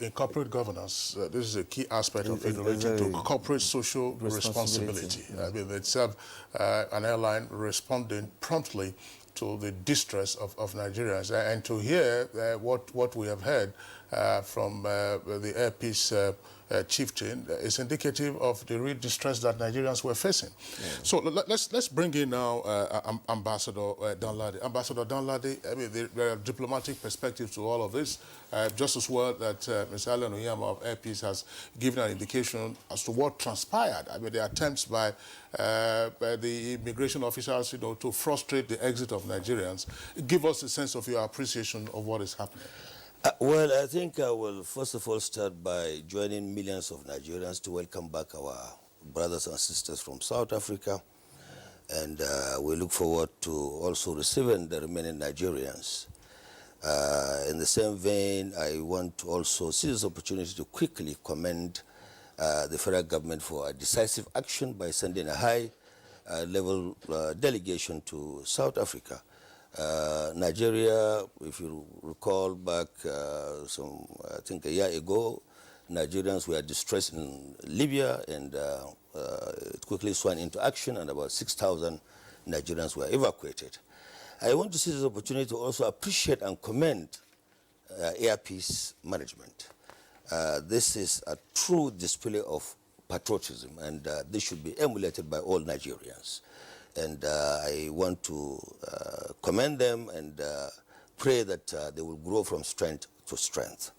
in corporate governance, this is a key aspect of it related to corporate social responsibility. I mean, it's an airline responding promptly to the distress of Nigerians. And to hear what we have heard from the Airpeace chieftain is indicative of the real distress that Nigerians were facing. Yeah. So let's bring in now Ambassador Danladi. Ambassador Danladi, I mean, there are diplomatic perspectives to all of this, just as well that Mr. Allen Oyama of Airpeace has given an indication as to what transpired. I mean, the attempts by the immigration officers, to frustrate the exit of Nigerians. Give us a sense of your appreciation of what is happening. Well, I think I will first of all start by joining millions of Nigerians to welcome back our brothers and sisters from South Africa. And we look forward to also receiving the remaining Nigerians. In the same vein, I want to also seize this opportunity to quickly commend the federal government for a decisive action by sending a high-level delegation to South Africa. Nigeria, if you recall back I think a year ago, Nigerians were distressed in Libya, and it quickly swung into action, and about 6,000 Nigerians were evacuated. I want to seize this opportunity to also appreciate and commend Airpeace management. This is a true display of patriotism, and this should be emulated by all Nigerians. And I want to commend them and pray that they will grow from strength to strength.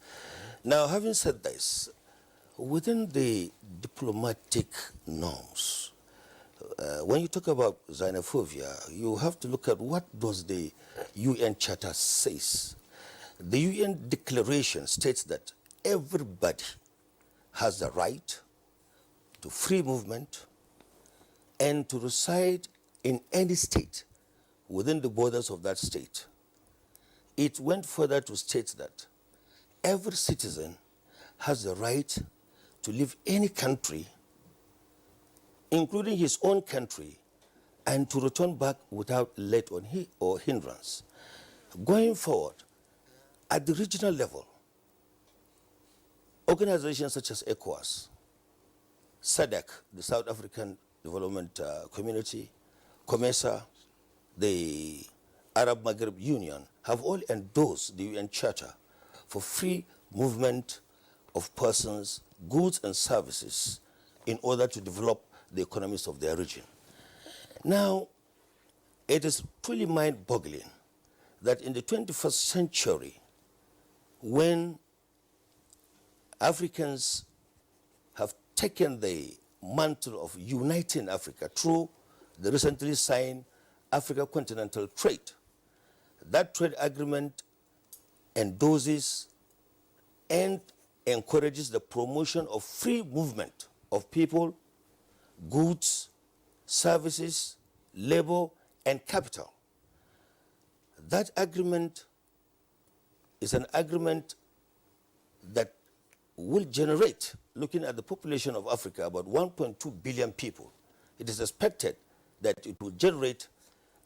Now, having said this, within the diplomatic norms, when you talk about xenophobia, you have to look at what does the UN Charter says. The UN Declaration states that everybody has the right to free movement and to reside in any state within the borders of that state. It went further to state that every citizen has the right to leave any country, including his own country, and to return back without let or hindrance. Going forward, at the regional level, organizations such as ECOWAS, SADC, the South African Development Community, COMESA, the Arab Maghreb Union, have all endorsed the UN Charter for free movement of persons, goods and services in order to develop the economies of their region. Now, it is truly mind-boggling that in the 21st century, when Africans have taken the mantle of uniting Africa through the recently signed Africa Continental Trade, that trade agreement endorses and encourages the promotion of free movement of people, goods, services, labor, and capital. That agreement is an agreement that will generate, looking at the population of Africa, about 1.2 billion people. It is expected that it will generate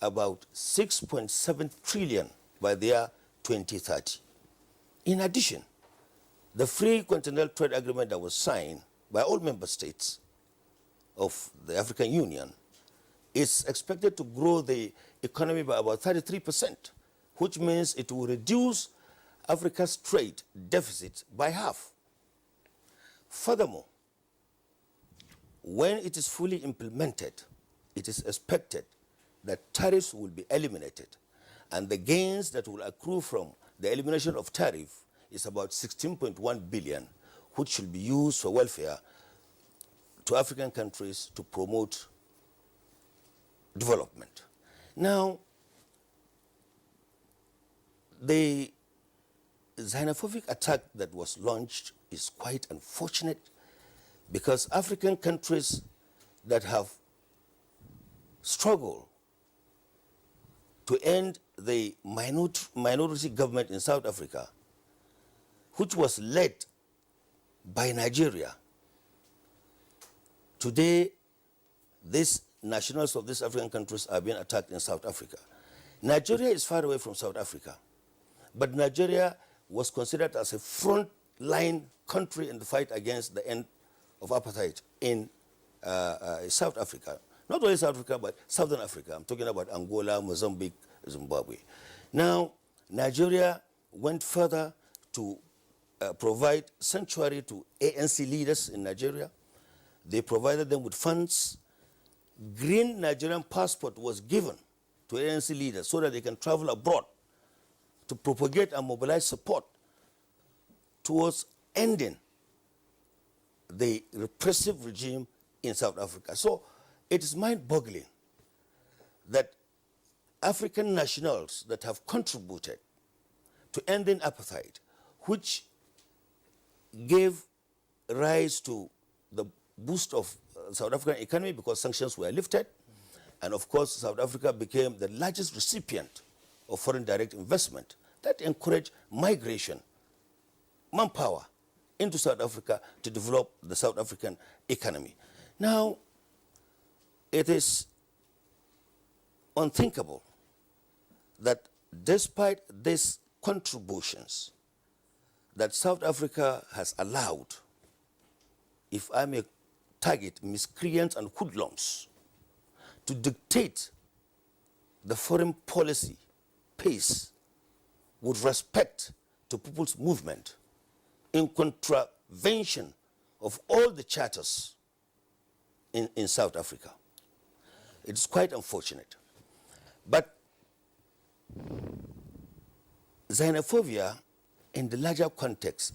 about 6.7 trillion by the year 2030. In addition, the Free Continental Trade Agreement that was signed by all member states of the African Union is expected to grow the economy by about 33%, which means it will reduce Africa's trade deficit by half. Furthermore, when it is fully implemented, it is expected that tariffs will be eliminated, and the gains that will accrue from the elimination of tariff is about 16.1 billion, which should be used for welfare to African countries to promote development. Now, the xenophobic attack that was launched is quite unfortunate, because African countries that have struggled to end the minority government in South Africa, which was led by Nigeria, today these nationals of these African countries are being attacked in South Africa. Nigeria is far away from South Africa, but Nigeria was considered as a front-line country in the fight against the end of apartheid in South Africa. Not only South Africa, but Southern Africa. I'm talking about Angola, Mozambique, Zimbabwe. Now, Nigeria went further to provide sanctuary to ANC leaders in Nigeria. They provided them with funds. Green Nigerian passport was given to ANC leaders so that they can travel abroad to propagate and mobilize support towards ending the repressive regime in South Africa. So it is mind-boggling that African nationals that have contributed to ending apartheid, which gave rise to the boost of South African economy because sanctions were lifted, and of course South Africa became the largest recipient of foreign direct investment that encouraged migration, manpower into South Africa to develop the South African economy. Now, it is unthinkable that despite these contributions that South Africa has allowed, if I may target miscreants and hoodlums, to dictate the foreign policy pace with respect to people's movement in contravention of all the charters in South Africa. It's quite unfortunate. But xenophobia in the larger context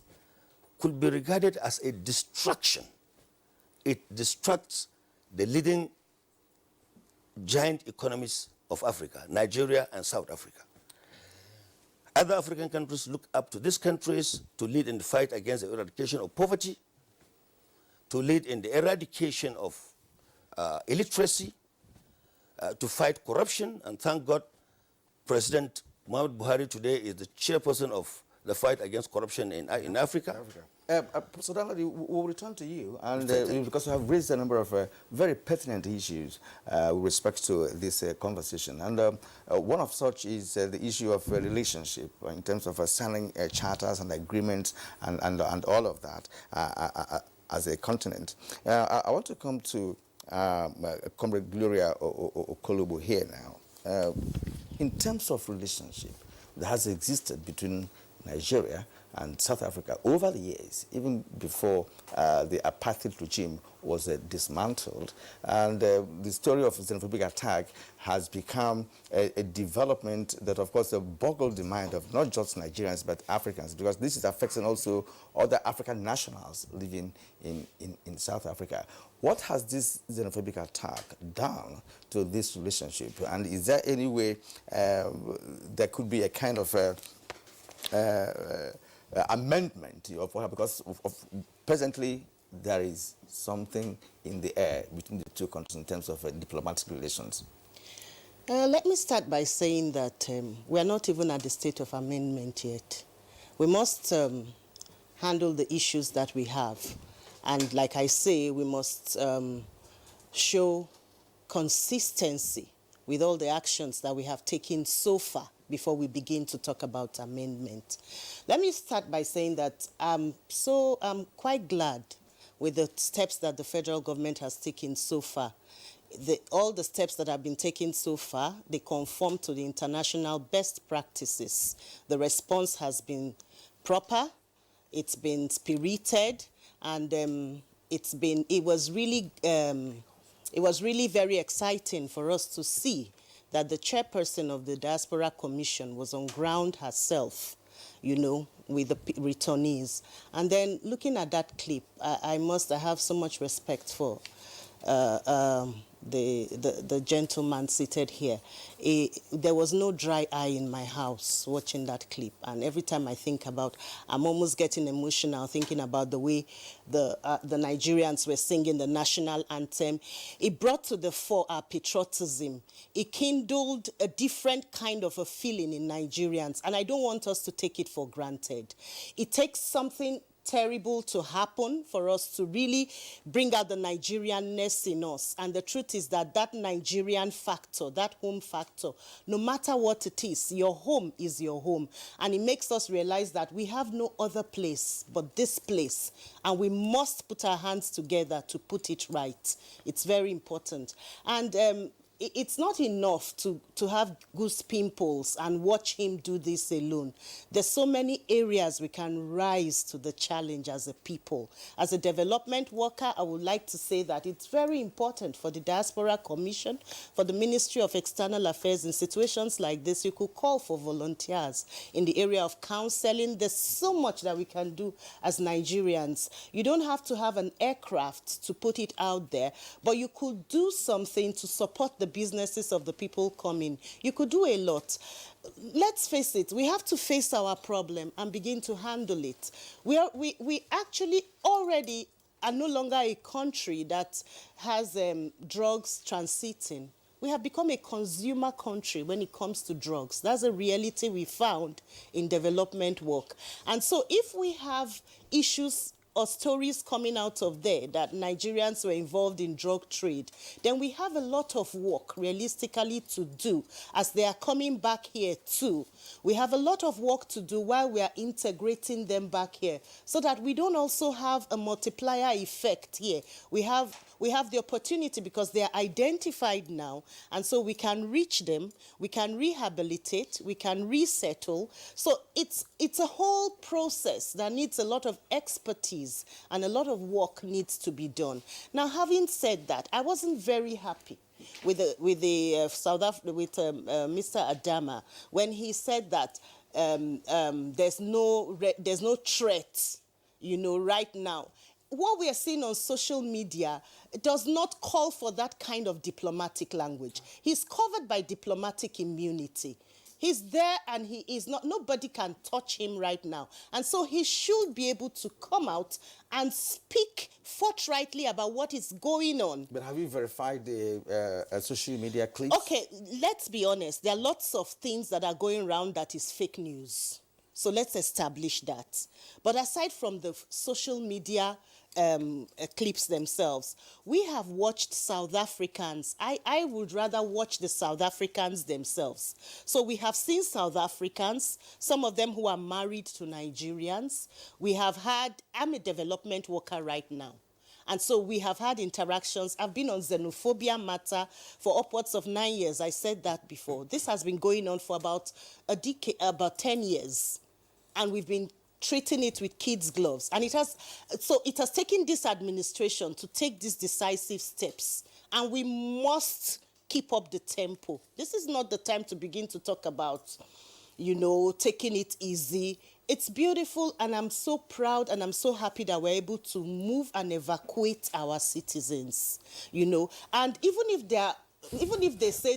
could be regarded as a distraction. It distracts the leading giant economies of Africa, Nigeria and South Africa. Other African countries look up to these countries to lead in the fight against the eradication of poverty, to lead in the eradication of illiteracy, to fight corruption, and thank God President Muhammad Buhari today is the chairperson of the fight against corruption in Africa. Professor Danladi, we'll return to you, and because you have raised a number of very pertinent issues with respect to this conversation. And one of such is the issue of relationship in terms of signing charters and agreements and all of that as a continent. I want to come to Comrade Gloria Okolobo here now. In terms of relationship that has existed between Nigeria and South Africa over the years, even before the apartheid regime was dismantled. And the story of xenophobic attack has become a development that, of course, boggled the mind of not just Nigerians, but Africans, because this is affecting also other African nationals living in South Africa. What has this xenophobic attack done to this relationship? And is there any way there could be a kind of amendment of what, because of presently there is something in the air between the two countries in terms of diplomatic relations? Let me start by saying that we are not even at the state of amendment yet. We must handle the issues that we have. And like I say, we must show consistency with all the actions that we have taken so far before we begin to talk about amendment. Let me start by saying that I'm quite glad with the steps that the federal government has taken so far. All the steps that have been taken so far, they conform to the international best practices. The response has been proper, it's been spirited, and it was really very exciting for us to see that the chairperson of the Diaspora Commission was on ground herself, you know, with the returnees. And then looking at that clip, I have so much respect for the gentleman seated here. There was no dry eye in my house watching that clip, and every time I think about, I'm almost getting emotional thinking about the way the Nigerians were singing the national anthem. It brought to the fore our patriotism. It kindled a different kind of a feeling in Nigerians, and I don't want us to take it for granted. It takes something terrible to happen for us to really bring out the Nigerianness in us. And the truth is that that Nigerian factor, that home factor, no matter what it is, your home is your home. And it makes us realize that we have no other place but this place. And we must put our hands together to put it right. It's very important. And it's not enough to have goose pimples and watch him do this alone. There's so many areas we can rise to the challenge as a people. As a development worker, I would like to say that it's very important for the Diaspora Commission, for the Ministry of External Affairs. In situations like this, you could call for volunteers in the area of counseling. There's so much that we can do as Nigerians. You don't have to have an aircraft to put it out there, but you could do something to support the businesses of the people coming. You could do a lot. Let's face it, we have to face our problem and begin to handle it. We actually already are no longer a country that has drugs transiting. We have become a consumer country when it comes to drugs. That's a reality we found in development work. And so if we have issues or stories coming out of there that Nigerians were involved in drug trade, then we have a lot of work realistically to do as they are coming back here too. We have a lot of work to do while we are integrating them back here so that we don't also have a multiplier effect here. We have the opportunity because they are identified now, and so we can reach them, we can rehabilitate, we can resettle. So it's a whole process that needs a lot of expertise and a lot of work needs to be done. Now, having said that, I wasn't very happy with Mr. Adama when he said that there's no threat, you know, right now. What we are seeing on social media does not call for that kind of diplomatic language. He's covered by diplomatic immunity. He's there and he is not, nobody can touch him right now. And so he should be able to come out and speak forthrightly about what is going on. But have you verified the social media clips? Okay, let's be honest. There are lots of things that are going around that is fake news. So let's establish that. But aside from the social media clips themselves, we have watched South Africans. I would rather watch the South Africans themselves. So we have seen South Africans, some of them who are married to Nigerians. We have had, I'm a development worker right now. And so we have had interactions. I've been on xenophobia matter for upwards of 9 years. I said that before. This has been going on for about a decade, about 10 years. And we've been treating it with kids' gloves. And it has taken this administration to take these decisive steps. And we must keep up the tempo. This is not the time to begin to talk about, taking it easy. It's beautiful, and I'm so proud and I'm so happy that we're able to move and evacuate our citizens, And even if they say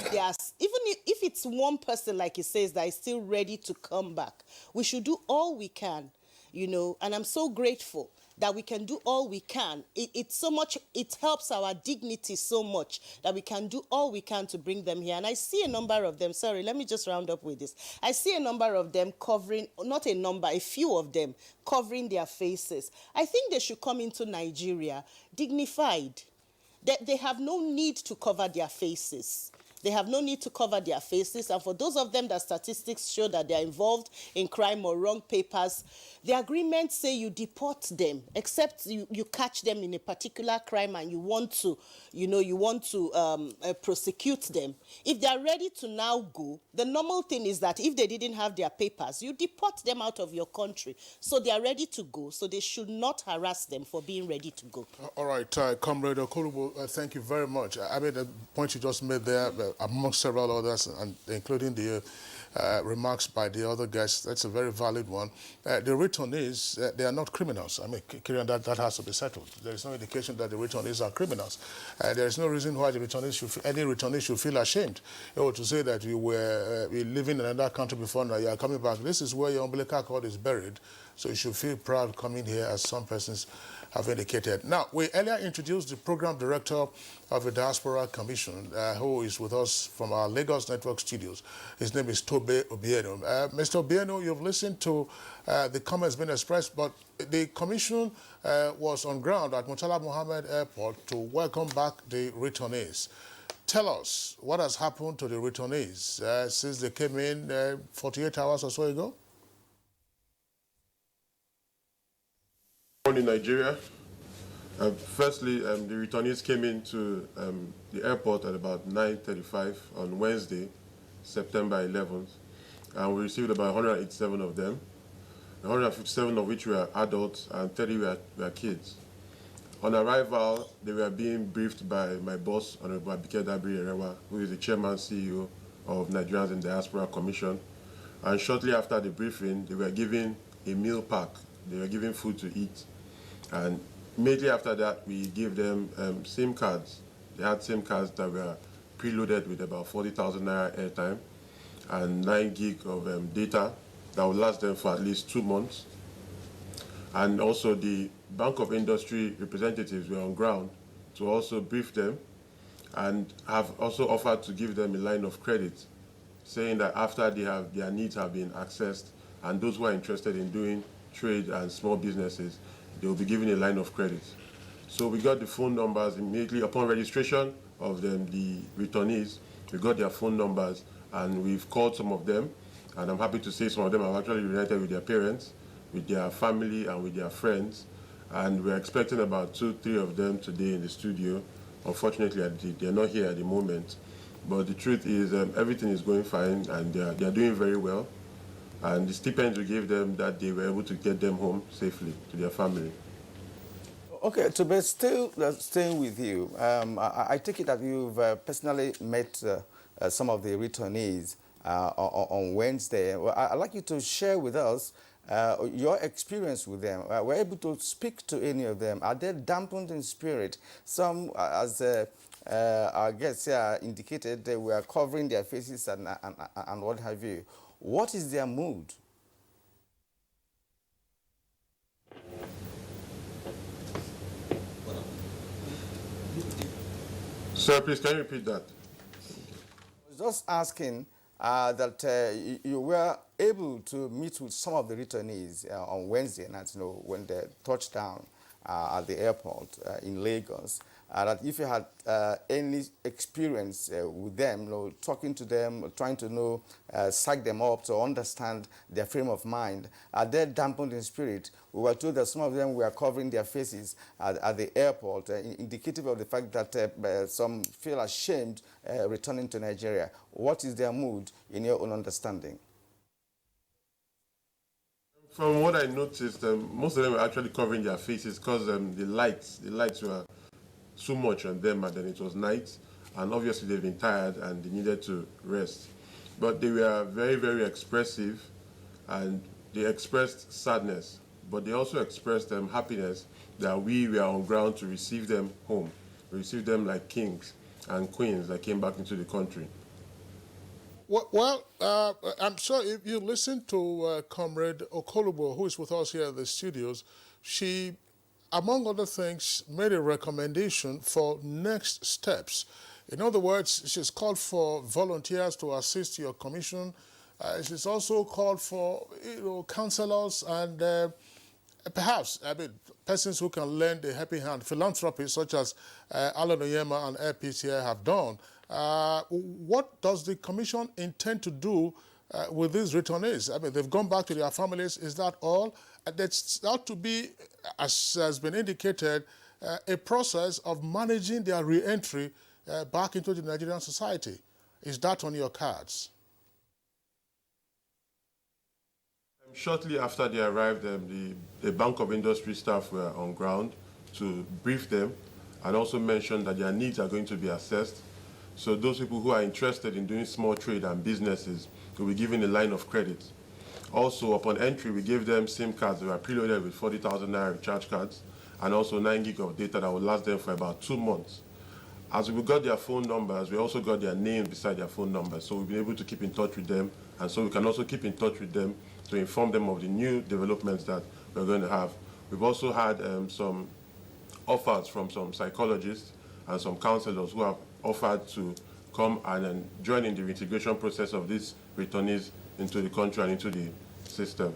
if it's one person, like he says, that is still ready to come back, we should do all we can, and I'm so grateful that we can do all we can. It helps our dignity so much that we can do all we can to bring them here. And I see a number of them, sorry, let me just round up with this. I see a number of them a few of them covering their faces. I think they should come into Nigeria dignified. They have no need to cover their faces. They have no need to cover their faces. And for those of them that statistics show that they're involved in crime or wrong papers, the agreements say you deport them, except you catch them in a particular crime and you want to prosecute them. If they're ready to now go, the normal thing is that if they didn't have their papers, you deport them out of your country. So they are ready to go. So they should not harass them for being ready to go. All right, Comrade Okolubo, thank you very much. I mean, the point you just made there, amongst several others, and including the remarks by the other guests, that's a very valid one. The returnees, they are not criminals. I mean, that has to be settled. There is no indication that the returnees are criminals. There is no reason why any returnee should feel ashamed to say that you were living in another country before, now you are coming back. This is where your umbilical cord is buried, so you should feel proud coming here, as some persons have indicated. Now, we earlier introduced the program director of the Diaspora Commission, who is with us from our Lagos Network studios. His name is Tobe Obieno. Mr. Obieno, you've listened to the comments being expressed, but the commission was on ground at Murtala Mohammed Airport to welcome back the returnees. Tell us what has happened to the returnees since they came in 48 hours or so ago? In Nigeria. Firstly, the returnees came into the airport at about 9:35 on Wednesday, September 11th, and we received about 187 of them, 157 of which were adults and 30 were kids. On arrival, they were being briefed by my boss, Honorable Abike Dabiri-Erewa, who is the chairman CEO of Nigerians in Diaspora Commission, and shortly after the briefing, they were given a meal pack. They were given food to eat. And immediately after that, we gave them SIM cards. They had SIM cards that were preloaded with about 40,000 naira airtime and 9 gig of data that would last them for at least 2 months. And also the Bank of Industry representatives were on ground to also brief them and have also offered to give them a line of credit, saying that after their needs have been accessed and those who are interested in doing trade and small businesses, they will be given a line of credit. So we got the phone numbers immediately upon registration of them, the returnees. We got their phone numbers and we've called some of them, and I'm happy to say some of them have actually reunited with their parents, with their family and with their friends, and we're expecting about 2-3 of them today in the studio. Unfortunately, they're not here at the moment, but the truth is everything is going fine and they're doing very well. And the stipends we gave them that they were able to get them home safely to their family. Okay, to be still staying with you, I take it that you've personally met some of the returnees on Wednesday. Well, I'd like you to share with us your experience with them. Were you able to speak to any of them? Are they dampened in spirit? Some, as our guests here indicated, they were covering their faces and what have you. What is their mood? Sir, please can you repeat that? I was just asking that you were able to meet with some of the returnees on Wednesday night, when they touched down at the airport in Lagos. That if you had any experience with them, talking to them, trying to psych them up to understand their frame of mind, are they dampened in spirit? We were told that some of them were covering their faces at the airport, indicative of the fact that some feel ashamed returning to Nigeria. What is their mood in your own understanding? From what I noticed, most of them were actually covering their faces because the lights were so much on them, and then it was night, and obviously they've been tired and they needed to rest. But they were very, very expressive, and they expressed sadness, but they also expressed happiness that we were on ground to receive them home, receive them like kings and queens that came back into the country. Well, I'm sure if you listen to Comrade Okolobo, who is with us here in the studios, she, among other things, made a recommendation for next steps. In other words, she's called for volunteers to assist your commission. She's also called for, counselors and perhaps, persons who can lend a helping hand, philanthropists such as Alan Oyema and APCA have done. What does the commission intend to do with these returnees? They've gone back to their families. Is that all? There's ought to be, as has been indicated, a process of managing their re-entry back into the Nigerian society. Is that on your cards? Shortly after they arrived, the Bank of Industry staff were on ground to brief them and also mention that their needs are going to be assessed. So those people who are interested in doing small trade and businesses will be given a line of credit. Also, upon entry, we gave them SIM cards that were preloaded with 40,000 naira recharge cards and also 9 gig of data that will last them for about 2 months. As we got their phone numbers, we also got their names beside their phone numbers, so we've been able to keep in touch with them, and so we can also keep in touch with them to inform them of the new developments that we're going to have. We've also had some offers from some psychologists and some counselors who have offered to come and join in the reintegration process of these returnees into the country and into the system.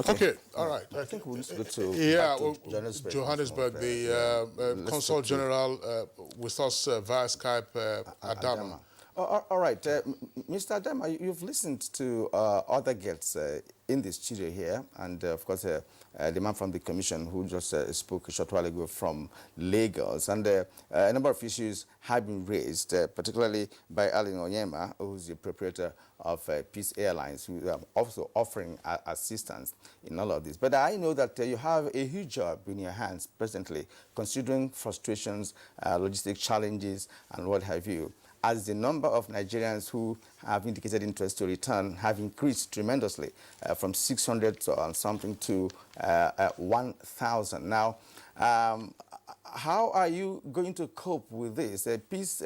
Okay, all right. I think we'll go to, Johannesburg. The Consul General with us via Skype, Adama. All right, Mr. Adama, you've listened to other guests in the studio here, and of course, the man from the commission who just spoke a short while ago from Lagos, and a number of issues have been raised, particularly by Alan Oyema, who's the proprietor of Peace Airlines, who are also offering assistance in all of this. But I know that you have a huge job in your hands presently, considering frustrations, logistic challenges, and what have you, as the number of Nigerians who have indicated interest to return have increased tremendously from 600 or something to 1,000. Now, how are you going to cope with this? Peace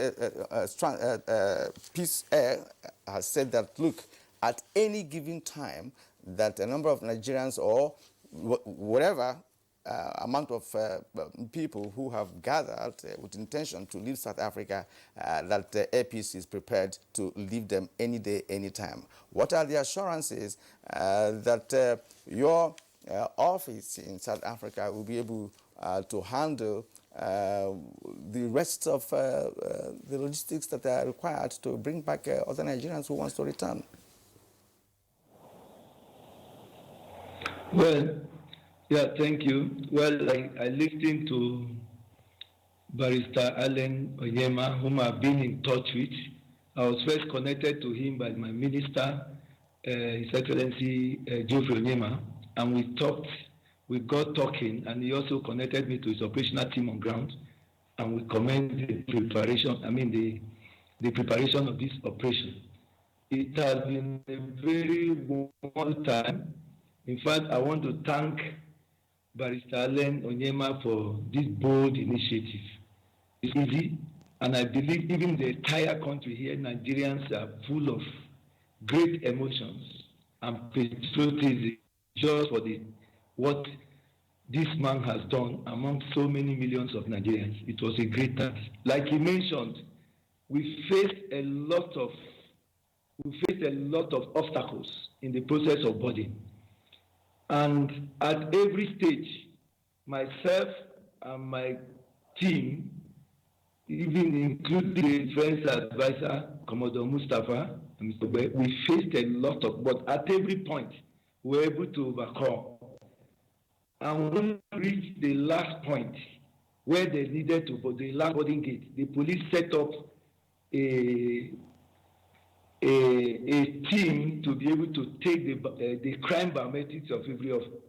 Air has said that, look, at any given time, that a number of Nigerians or whatever amount of people who have gathered with intention to leave South Africa, that APC is prepared to leave them any day, any time. What are the assurances that your office in South Africa will be able to handle the rest of the logistics that are required to bring back other Nigerians who want to return? Well, yeah, thank you. Well, I listened to Barrister Alan Oyema, whom I've been in touch with. I was first connected to him by my minister, His Excellency Geoffrey Oyema, and we got talking, and he also connected me to his operational team on ground, and we commend the preparation, the preparation of this operation. It has been a very long time. In fact, I want to thank Barrister Alan Oyema for this bold initiative. It's easy, and I believe even the entire country here, Nigerians are full of great emotions and patriotism just for what this man has done among so many millions of Nigerians. It was a great task. Like he mentioned, we faced a lot of obstacles in the process of boarding. And at every stage, myself and my team, even including the defense advisor, Commodore Mustafa, and Mr. Bay, we faced a lot of, but at every point, we were able to overcome. And when we reached the last point, where they needed to, for the last boarding gate, the police set up a a team to be able to take the crime biometrics of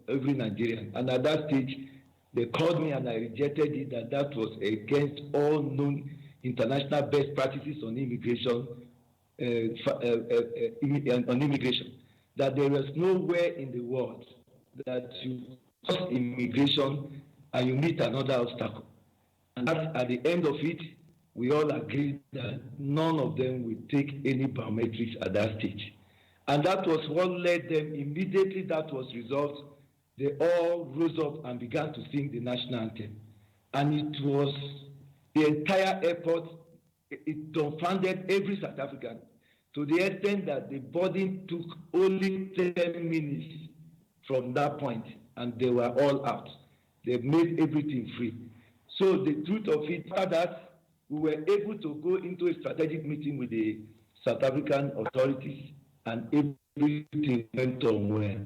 every Nigerian. And at that stage, they called me and I rejected it, that was against all known international best practices on immigration. On immigration, that there was nowhere in the world that you cross immigration and you meet another obstacle. And that, at the end of it, we all agreed that none of them would take any biometrics at that stage. And that was what led them, immediately that was resolved, they all rose up and began to sing the national anthem. And it was the entire airport, it dumbfounded every South African, to the extent that the boarding took only 10 minutes from that point, and they were all out. They made everything free. So the truth of it, after that, we were able to go into a strategic meeting with the South African authorities, and everything went on well.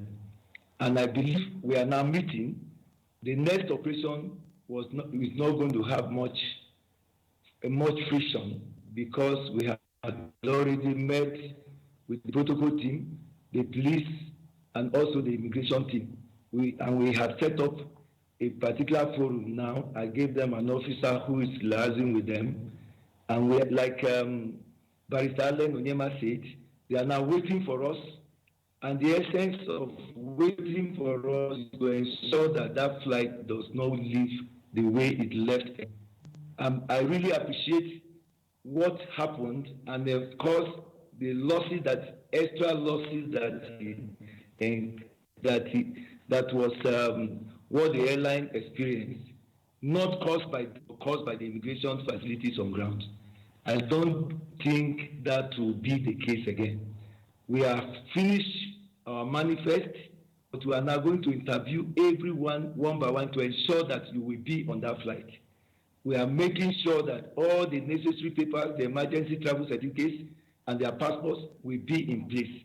And I believe we are now meeting. The next operation is not going to have much friction, because we have already met with the protocol team, the police, and also the immigration team. We have set up a particular forum now. I gave them an officer who is liaising with them, and we, like Barrister Allen Onyema said, they are now waiting for us. And the essence of waiting for us is to ensure that that flight does not leave the way it left. I really appreciate what happened, and of course the losses, that extra losses that was what the airline experienced, not caused by the immigration facilities on ground. I don't think that will be the case again. We have finished our manifest, but we are now going to interview everyone one by one to ensure that you will be on that flight. We are making sure that all the necessary papers, the emergency travel certificates, and their passports will be in place.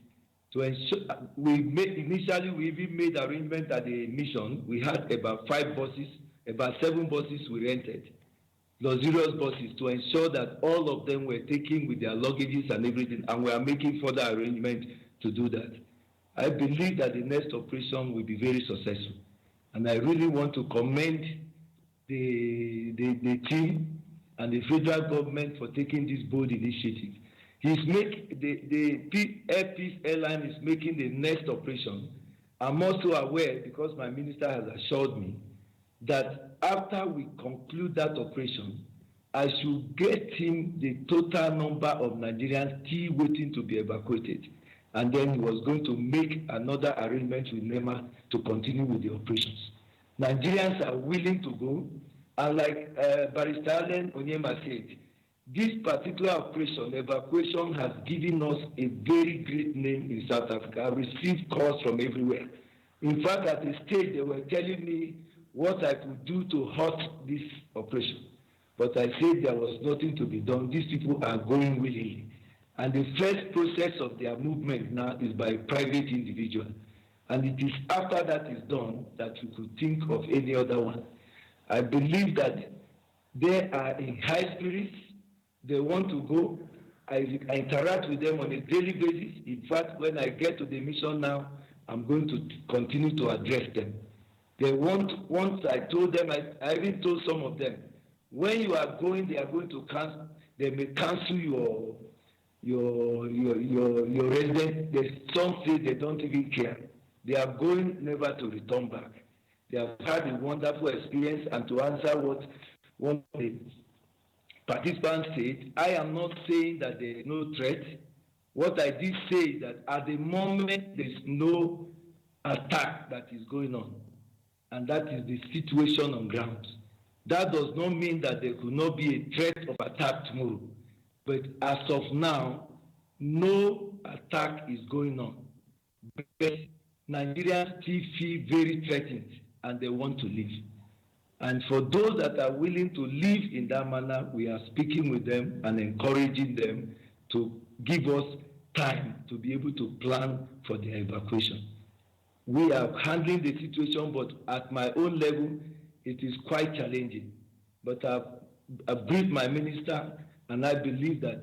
To ensure, initially we even made arrangements at the mission. We had about 5 buses, about 7 buses we rented, luxurious buses, to ensure that all of them were taken with their luggages and everything, and we are making further arrangements to do that. I believe that the next operation will be very successful, and I really want to commend the team and the federal government for taking this bold initiative. The Air Peace Airline is making the next operation. I'm also aware, because my minister has assured me, that after we conclude that operation, I should get him the total number of Nigerians still waiting to be evacuated. And then he was going to make another arrangement with NEMA to continue with the operations. Nigerians are willing to go, and like Barrister Allen Onyema said, this particular operation, evacuation, has given us a very great name in South Africa. I received calls from everywhere. In fact, at the stage, they were telling me what I could do to halt this operation. But I said there was nothing to be done. These people are going willingly. And the first process of their movement now is by private individual. And it is after that is done that we could think of any other one. I believe that they are in high spirits. They want to go. I interact with them on a daily basis. In fact, when I get to the mission now, I'm going to continue to address them. They want, once I told them, I even told some of them, when you are going, they are going to cancel, they may cancel your residence. Some say they don't even care. They are going never to return back. They have had a wonderful experience, and to answer what one of the participants said, I am not saying that there is no threat. What I did say is that at the moment there is no attack that is going on, and that is the situation on ground. That does not mean that there could not be a threat of attack tomorrow. But as of now, no attack is going on. But Nigerians still feel very threatened, and they want to leave. And for those that are willing to live in that manner, we are speaking with them and encouraging them to give us time to be able to plan for the evacuation. We are handling the situation, but at my own level, it is quite challenging. But I've briefed my minister, and I believe that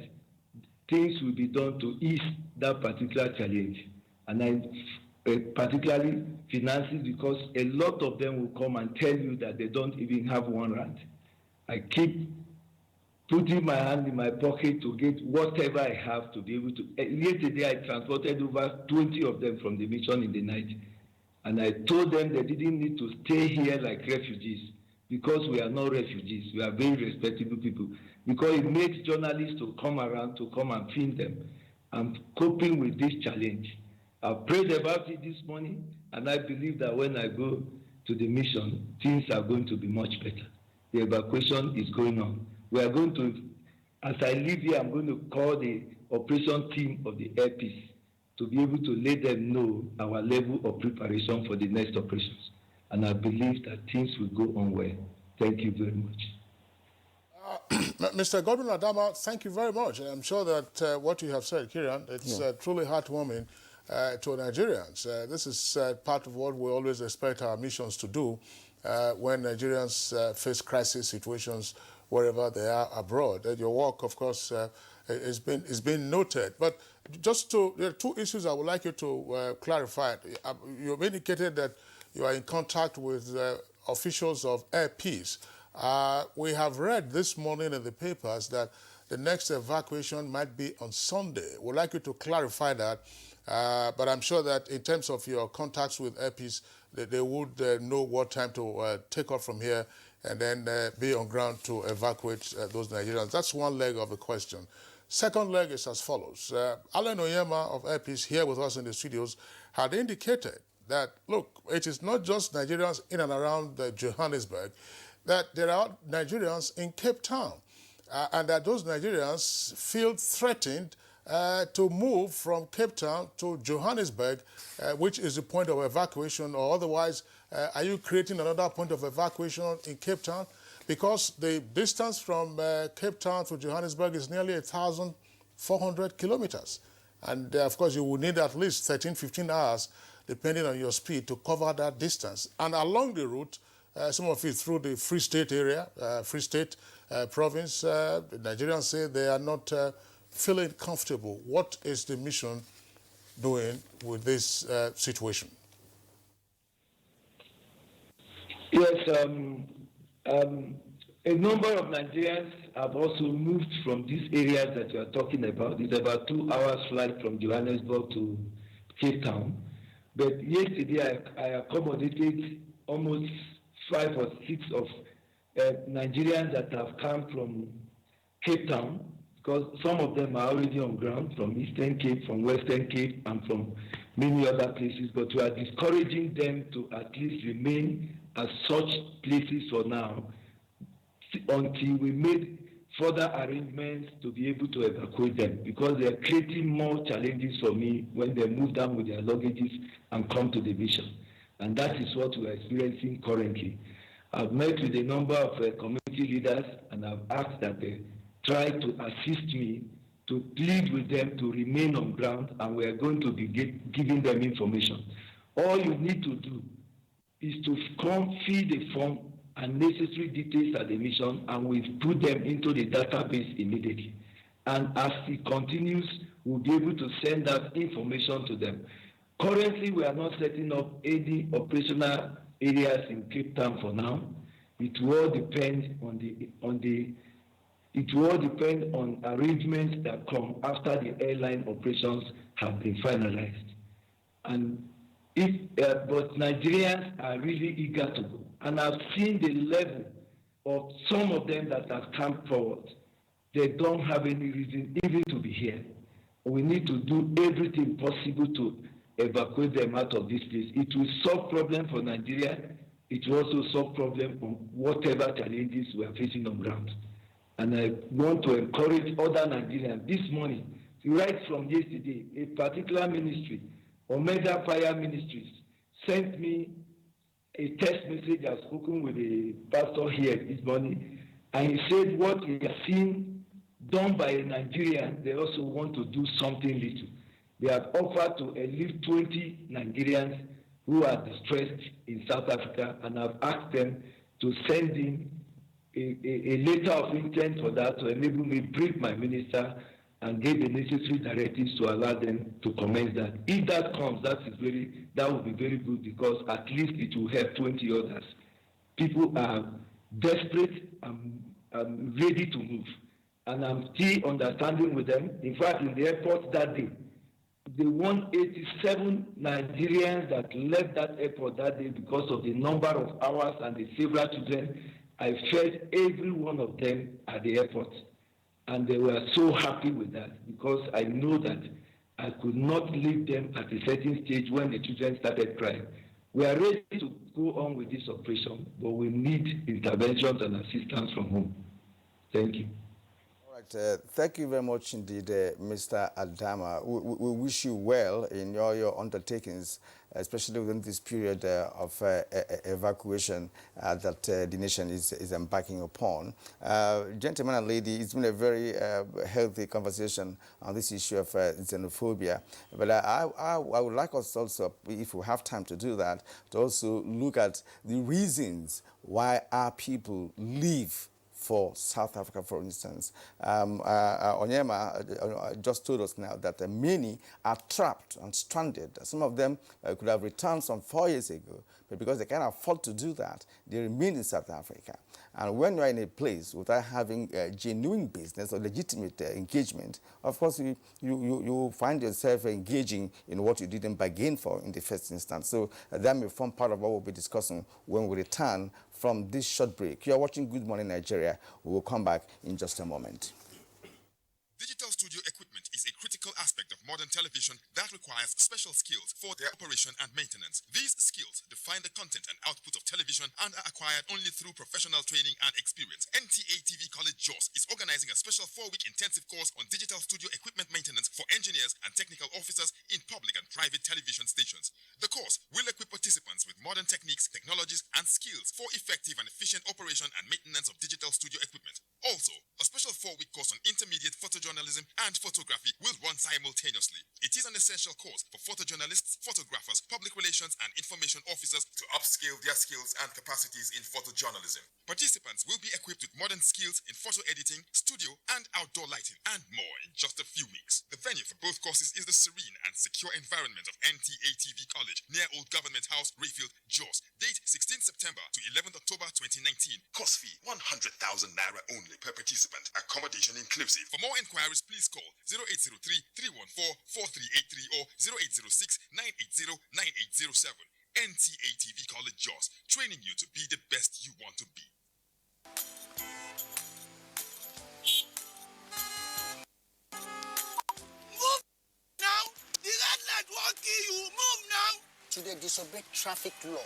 things will be done to ease that particular challenge. And I particularly finances, because a lot of them will come and tell you that they don't even have 1 rand. I keep putting my hand in my pocket to get whatever I have to be able to. Yesterday, I transported over 20 of them from the mission in the night. And I told them they didn't need to stay here like refugees, because we are not refugees. We are very respectable people. Because it makes journalists to come around to come and film them. I'm coping with this challenge. I've prayed about it this morning, and I believe that when I go to the mission, things are going to be much better. The evacuation is going on. We are going to, as I leave here, I'm going to call the operation team of the Air Peace to be able to let them know our level of preparation for the next operations. And I believe that things will go on well. Thank you very much. Mr. Godwin Adama, thank you very much. I'm sure that what you have said, Kieran, it's truly heartwarming to Nigerians. This is part of what we always expect our missions to do when Nigerians face crisis situations wherever they are abroad. Your work, of course, is being noted. But just there are 2 issues I would like you to clarify. You've indicated that you are in contact with officials of Air Peace. We have read this morning in the papers that the next evacuation might be on Sunday. We'd like you to clarify that. But I'm sure that in terms of your contacts with Air Peace, they would know what time to take off from here and then be on ground to evacuate those Nigerians. That's one leg of the question. Second leg is as follows. Alan Oyema of Air Peace, here with us in the studios, had indicated that, look, it is not just Nigerians in and around Johannesburg, that there are Nigerians in Cape Town, and that those Nigerians feel threatened to move from Cape Town to Johannesburg, which is the point of evacuation, or otherwise, are you creating another point of evacuation in Cape Town? Because the distance from Cape Town to Johannesburg is nearly 1,400 kilometers. And of course, you will need at least 13, 15 hours, depending on your speed, to cover that distance. And along the route, some of it through the Free State area, Free State province, the Nigerians say they are not feeling comfortable. What is the mission doing with this situation? Yes, a number of Nigerians have also moved from these areas that you are talking about. It's about 2 hours flight from Johannesburg to Cape Town. But yesterday I accommodated almost 5 or 6 of Nigerians that have come from Cape Town, because some of them are already on ground from Eastern Cape, from Western Cape, and from many other places. But we are discouraging them to at least remain at such places for now until we make further arrangements to be able to evacuate them, because they are creating more challenges for me when they move down with their luggages and come to the mission. And that is what we are experiencing currently. I've met with a number of community leaders, and I've asked that they try to assist me to plead with them to remain on ground, and we are going to be giving them information. All you need to do is to come fill the form and necessary details at the mission, and we put them into the database immediately. And as it continues, we'll be able to send that information to them. Currently, we are not setting up any operational areas in Cape Town for now. It will depend on arrangements that come after the airline operations have been finalized. And but Nigerians are really eager to go. And I've seen the level of some of them that have come forward. They don't have any reason even to be here. We need to do everything possible to evacuate them out of this place. It will solve problem for Nigeria. It will also solve problem on whatever challenges we are facing on ground. And I want to encourage other Nigerians. This morning, right from yesterday, a particular ministry, Omega Fire Ministries, sent me a text message. I've spoken with a pastor here this morning, and he said what he has seen done by a Nigerian, they also want to do something little. They have offered to at least 20 Nigerians who are distressed in South Africa, and I've asked them to send in a letter of intent for that to enable me brief my minister and gave the necessary directives to allow them to commence that. If that comes, that will be very good, because at least it will help 20 others. People are desperate and ready to move, and I'm still understanding with them. In fact, in the airport that day, the 187 Nigerians that left that airport that day because of the number of hours and the several children, I fed every one of them at the airport. And they were so happy with that, because I know that I could not leave them at a certain stage when the children started crying. We are ready to go on with this operation, but we need interventions and assistance from home. Thank you. All right, thank you very much indeed, Mr. Adama. We wish you well in all your undertakings, especially within this period of evacuation that the nation is embarking upon. Gentlemen and ladies, it's been a very healthy conversation on this issue of xenophobia. But I would like us also, if we have time to do that, to also look at the reasons why our people leave for South Africa, for instance. Onyema just told us now that many are trapped and stranded. Some of them could have returned some 4 years ago, but because they can't afford to do that, they remain in South Africa. And when you are in a place without having genuine business or legitimate engagement, of course, you find yourself engaging in what you didn't bargain for in the first instance. So that may form part of what we'll be discussing when we return from this short break. You are watching Good Morning Nigeria. We will come back in just a moment. Digital studio equipment is a critical aspect of modern television that requires special skills for their operation and maintenance. These skills define the content and output of television and are acquired only through professional training and experience. NTA TV College JOS is organizing a special 4-week intensive course on digital studio equipment maintenance for engineers and technical officers in public and private television stations. The course will equip participants with modern techniques, technologies, and skills for effective and efficient operation and maintenance of digital studio equipment. Also, a special 4-week course on intermediate photojournalism and photography will run simultaneously. It is an essential course for photojournalists, photographers, public relations, and information officers to upscale their skills and capacities in photojournalism. Participants will be equipped with modern skills in photo editing, studio, and outdoor lighting, and more in just a few weeks. The venue for both courses is the serene and secure environment of NTA TV College near Old Government House, Rayfield, Jos. Date 16 September to 11th October 2019. Course fee 100,000 naira only per participant. Accommodation inclusive. For more inquiries, please call 0803-314-4383 or 0806-980-9807. NTA TV College Jos, training you to be the best you want to be. Move now! The red light won't kill you! Move now! To the disobey traffic law,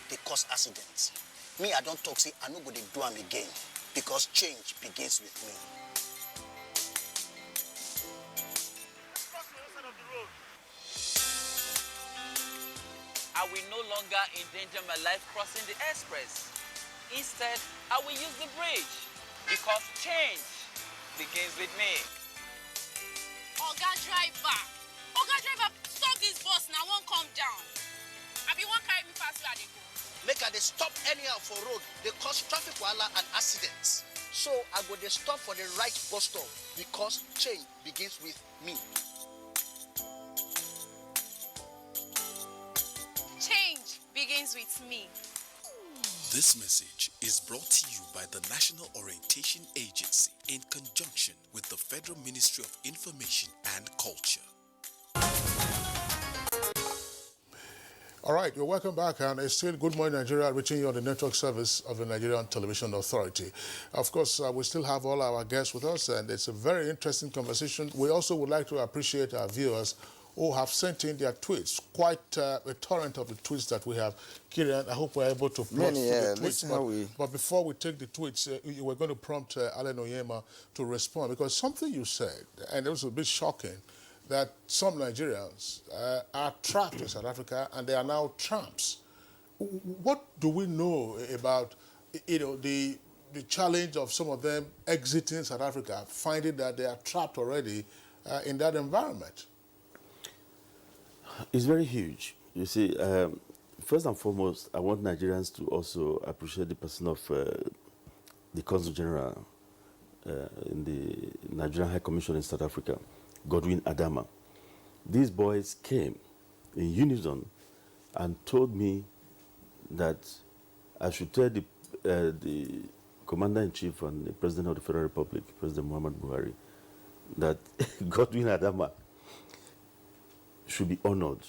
they cause accidents. Me, I don't talk, say, I no go dey do am again, because change begins with me. I will no longer endanger my life crossing the express. Instead, I will use the bridge, because change begins with me. Oga driver, stop this bus now, won't come down. I be one carry me pass where they go. Make I dey stop anyhow for road, they cause traffic wahala and accidents. So I go dey stop for the right bus stop, because change begins with me. Change begins with me. This message is brought to you by the National Orientation Agency in conjunction with the Federal Ministry of Information and Culture. All right, you're welcome back, and it's still Good Morning Nigeria reaching you on the network service of the Nigerian Television Authority. Of course, we still have all our guests with us, and it's a very interesting conversation. We also would like to appreciate our viewers who have sent in their tweets, quite a torrent of the tweets that we have. Kieran, I hope we're able to plot the tweets. But before we take the tweets, you were going to prompt Alan Onyema to respond, because something you said, and it was a bit shocking, that some Nigerians are trapped in South Africa and they are now tramps. What do we know about, the challenge of some of them exiting South Africa, finding that they are trapped already in that environment? It's very huge. You see, first and foremost, I want Nigerians to also appreciate the person of the Consul General, in the Nigerian High Commission in South Africa, Godwin Adama. These boys came in unison and told me that I should tell the Commander-in-Chief and the President of the Federal Republic, President Muhammad Buhari, that Godwin Adama should be honored.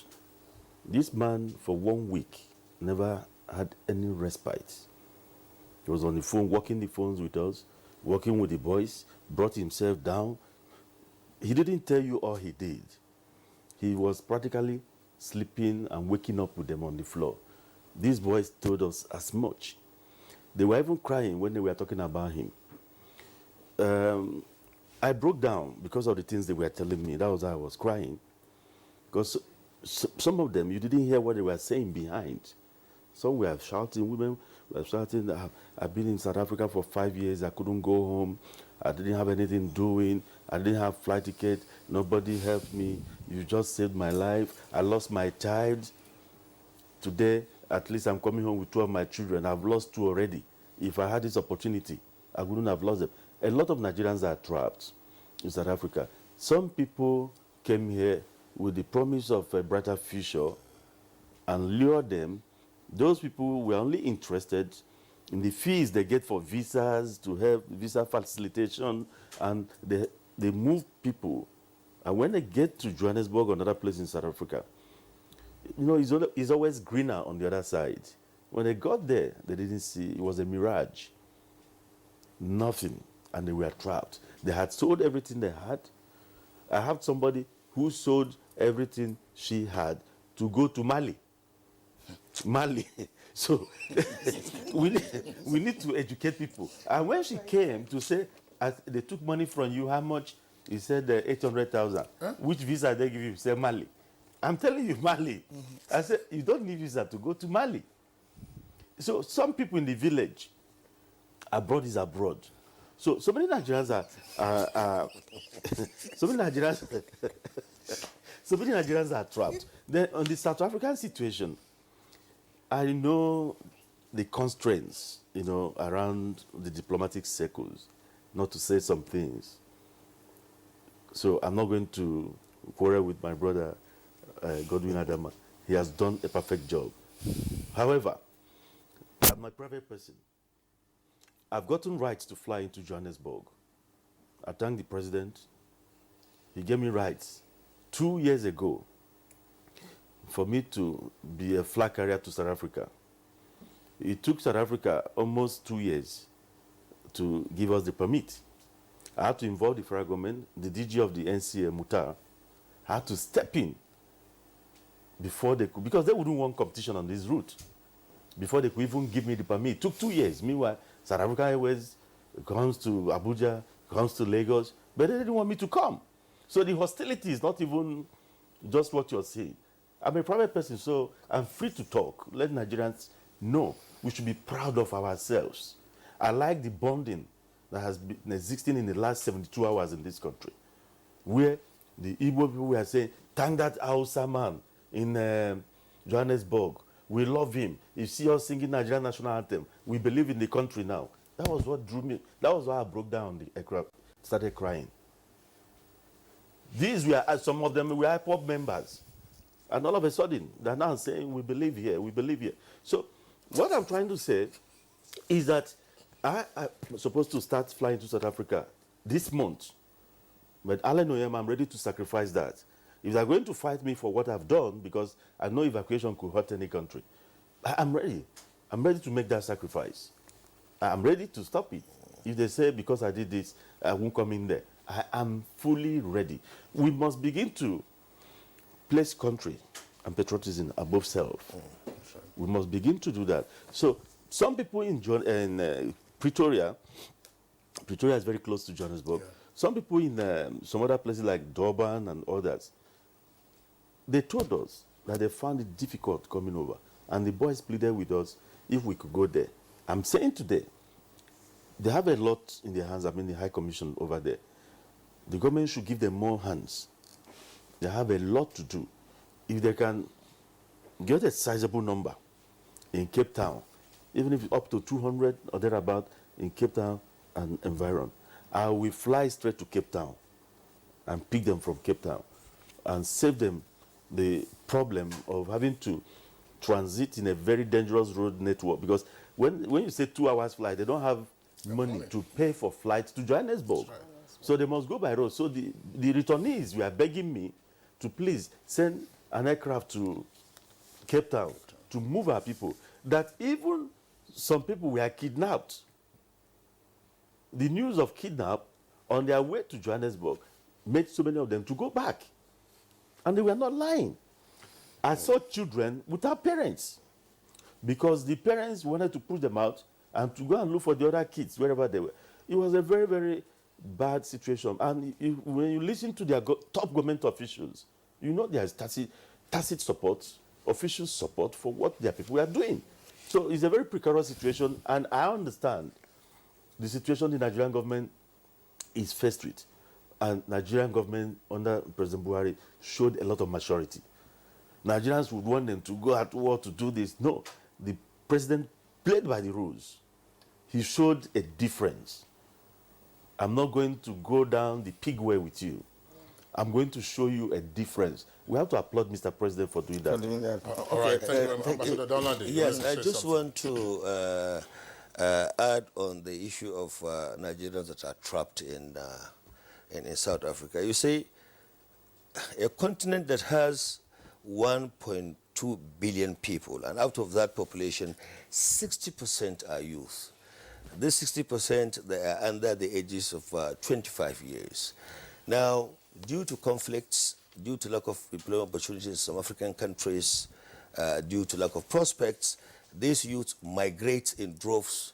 This man, for 1 week, never had any respite. He was on the phone, working the phones with us, working with the boys, brought himself down. He didn't tell you all he did. He was practically sleeping and waking up with them on the floor. These boys told us as much. They were even crying when they were talking about him. I broke down because of the things they were telling me. That was why I was crying. Because some of them, you didn't hear what they were saying behind. Some were shouting, women were shouting, I've been in South Africa for 5 years, I couldn't go home, I didn't have anything doing, I didn't have flight ticket, nobody helped me, you just saved my life, I lost my child. Today, at least I'm coming home with 2 of my children, I've lost 2 already. If I had this opportunity, I wouldn't have lost them. A lot of Nigerians are trapped in South Africa. Some people came here with the promise of a brighter future and lured them. Those people were only interested in the fees they get for visas, to help visa facilitation, and they move people. And when they get to Johannesburg or another place in South Africa, you know, it's always greener on the other side. When they got there, they didn't see, it was a mirage. Nothing, and they were trapped. They had sold everything they had. I have somebody who sold everything she had to go to Mali. Mali. So we need to educate people. And when she came to say, they took money from you, how much? He said 800,000. Huh? Which visa they give you? He said Mali. I'm telling you, Mali. I said, you don't need visa to go to Mali. So some people in the village, abroad is abroad. So many Nigerians are so many Nigerians are trapped. Then on the South African situation, I know the constraints, you know, around the diplomatic circles, not to say some things. So I'm not going to quarrel with my brother, Godwin Adama. He has done a perfect job. However, I'm a private person. I've gotten rights to fly into Johannesburg. I thank the president. He gave me rights 2 years ago for me to be a flag carrier to South Africa. It took South Africa almost 2 years to give us the permit. I had to involve the federal government, the DG of the NCA, Mutar, had to step in before they could, because they wouldn't want competition on this route, before they could even give me the permit. It took 2 years. Meanwhile, South African Airways comes to Abuja, comes to Lagos, but they didn't want me to come. So the hostility is not even just what you're saying. I'm a private person, so I'm free to talk. Let Nigerians know we should be proud of ourselves. I like the bonding that has been existing in the last 72 hours in this country, where the Igbo people were saying, thank that Hausa man in Johannesburg. We love him. You see us singing Nigerian national anthem. We believe in the country now. That was what drew me. That was why I broke down the aircraft, started crying. These were, some of them were IPOB members. And all of a sudden, they're now saying, we believe here, we believe here. So what I'm trying to say is that I'm supposed to start flying to South Africa this month. But Allen Oyem, I'm ready to sacrifice that. If they're going to fight me for what I've done, because I know evacuation could hurt any country, I'm ready. I'm ready to make that sacrifice. I'm ready to stop it. If they say, because I did this, I won't come in there, I am fully ready. We must begin to place country and patriotism above self. We must begin to do that. So some people in Pretoria is very close to Johannesburg. Yeah. Some people in some other places like Durban and others, they told us that they found it difficult coming over. And the boys pleaded with us if we could go there. I'm saying today, they have a lot in their hands. I mean, the High Commission over there. The government should give them more hands. They have a lot to do. If they can get a sizable number in Cape Town, even if it's up to 200 or thereabout in Cape Town and environ, I will fly straight to Cape Town and pick them from Cape Town and save them the problem of having to transit in a very dangerous road network. Because when you say 2 hours flight, they don't have money to pay for flights to Johannesburg. Right. So they must go by road. So the returnees were begging me to please send an aircraft to Cape Town to move our people. That even some people were kidnapped. The news of kidnap on their way to Johannesburg made so many of them to go back. And they were not lying. I saw children without parents because the parents wanted to push them out and to go and look for the other kids wherever they were. It was a very, very bad situation. And when you listen to their top government officials, you know there is tacit support, official support for what their people are doing. So it's a very precarious situation, and I understand the situation the Nigerian government is faced with. And Nigerian government under President Buhari showed a lot of maturity. Nigerians would want them to go at war to do this. No, the president played by the rules. He showed a difference. I'm not going to go down the pig way with you. I'm going to show you a difference. We have to applaud Mr. President for doing that. All right, thank you, Ambassador Donladi. Yes, I just want to add on the issue of Nigerians that are trapped in South Africa. You see, a continent that has 1.2 billion people, and out of that population, 60% are youth. This 60%, they are under the ages of 25 years. Now, due to conflicts, due to lack of employment opportunities in some African countries, due to lack of prospects, these youth migrate in droves,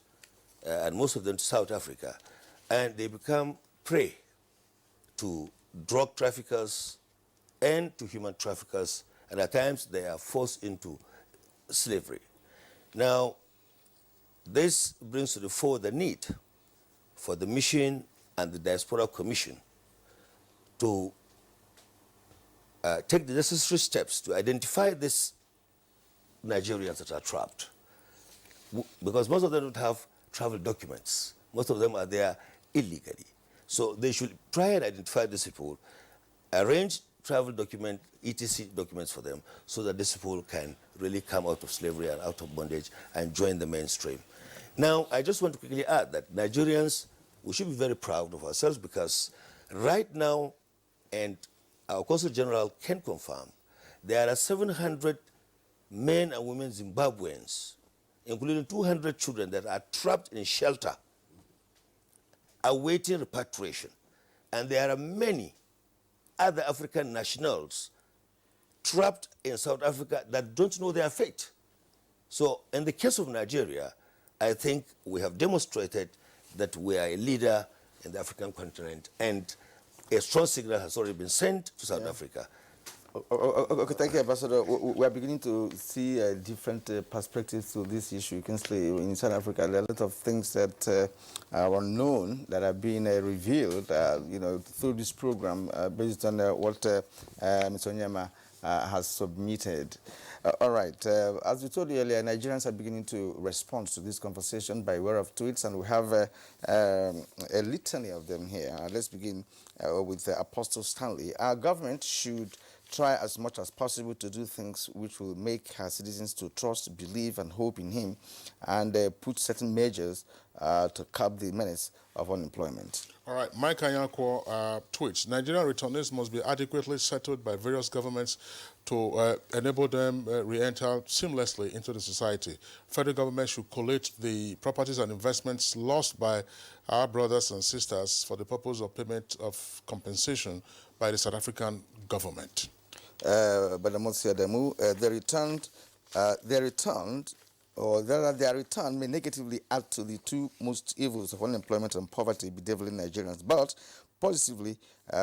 and most of them to South Africa, and they become prey to drug traffickers and to human traffickers, and at times they are forced into slavery. Now, this brings to the fore the need for the mission and the Diaspora Commission to take the necessary steps to identify these Nigerians that are trapped. Because most of them don't have travel documents. Most of them are there illegally. So they should try and identify these people, arrange travel document, ETC documents for them, so that these people can really come out of slavery and out of bondage and join the mainstream. Now, I just want to quickly add that Nigerians, we should be very proud of ourselves because right now, and our Consul General can confirm, there are 700 men and women Zimbabweans, including 200 children that are trapped in shelter, awaiting repatriation. And there are many other African nationals trapped in South Africa that don't know their fate. So in the case of Nigeria, I think we have demonstrated that we are a leader in the African continent, and a strong signal has already been sent to South Africa. Okay, thank you, Ambassador. We are beginning to see different perspectives to this issue. You can see in South Africa, there are a lot of things that are unknown that are being revealed, through this program based on what Mr. Onyema has submitted. All right. As we told you earlier, Nigerians are beginning to respond to this conversation by way of tweets, and we have a litany of them here. Let's begin with Apostle Stanley. Our government should try as much as possible to do things which will make her citizens to trust, believe, and hope in him, and put certain measures to curb the menace of unemployment. All right, Mike Anyanko tweets, Nigerian returnees must be adequately settled by various governments to enable them re-enter seamlessly into the society. Federal government should collate the properties and investments lost by our brothers and sisters for the purpose of payment of compensation by the South African government. Their return may negatively add to the two most evils of unemployment and poverty bedeviling Nigerians, but positively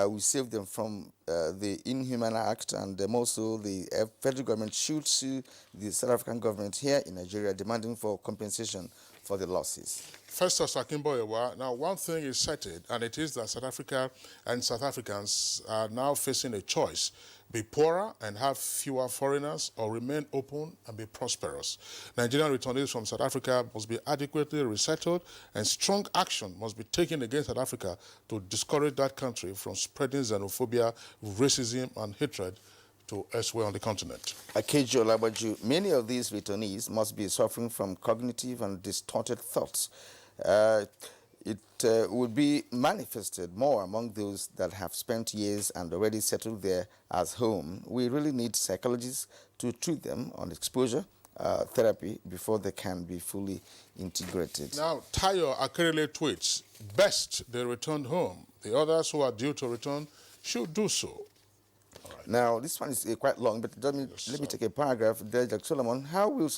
we save them from the inhuman act, and also the federal government should sue the South African government here in Nigeria demanding for compensation for the losses. Festus Akimboyewa, now one thing is certain, and it is that South Africa and South Africans are now facing a choice: be poorer and have fewer foreigners, or remain open and be prosperous. Nigerian returnees from South Africa must be adequately resettled, and strong action must be taken against South Africa to discourage that country from spreading xenophobia, racism, and hatred to elsewhere on the continent. Akejo Labaju, many of these returnees must be suffering from cognitive and distorted thoughts. It would be manifested more among those that have spent years and already settled there as home. We really need psychologists to treat them on exposure therapy before they can be fully integrated. Now, Tayo Akerele tweets, best they returned home. The others who are due to return should do so. Now, this one is quite long, but let me take a paragraph. There, Jack Solomon, how will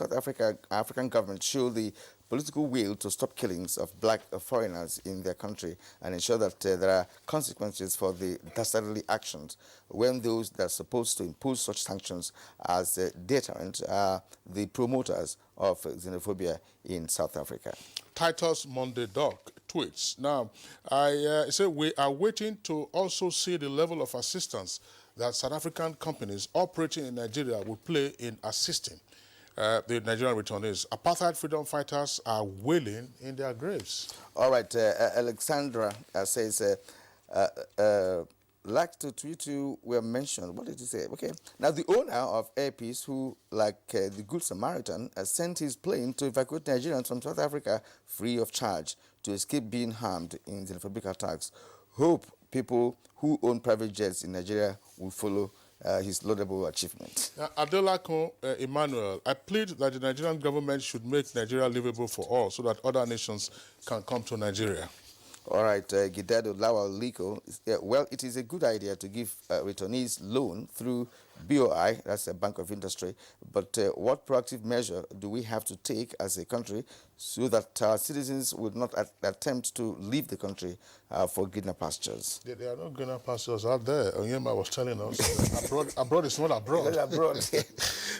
African government show the political will to stop killings of black foreigners in their country and ensure that there are consequences for the dastardly actions when those that are supposed to impose such sanctions as deterrent are the promoters of xenophobia in South Africa? Titus Monday Doc tweets, now, I say we are waiting to also see the level of assistance that South African companies operating in Nigeria will play in assisting the Nigerian returnees. Apartheid freedom fighters are wailing in their graves. All right, Alexandra says, like to tweet you were mentioned. What did he say? Okay. Now, the owner of Air Peace, who, like the Good Samaritan, sent his plane to evacuate Nigerians from South Africa free of charge to escape being harmed in xenophobic attacks. Hope people who own private jets in Nigeria will follow his laudable achievement. Adelakun Emmanuel, I plead that the Nigerian government should make Nigeria livable for all so that other nations can come to Nigeria. All right, Gidado Lawal Liko, well, it is a good idea to give returnees loan through BOI, that's a Bank of Industry, but what proactive measure do we have to take as a country so that our citizens would not attempt to leave the country for greener pastures? There are no greener pastures out there. Onyema was telling us abroad is not abroad. Abroad.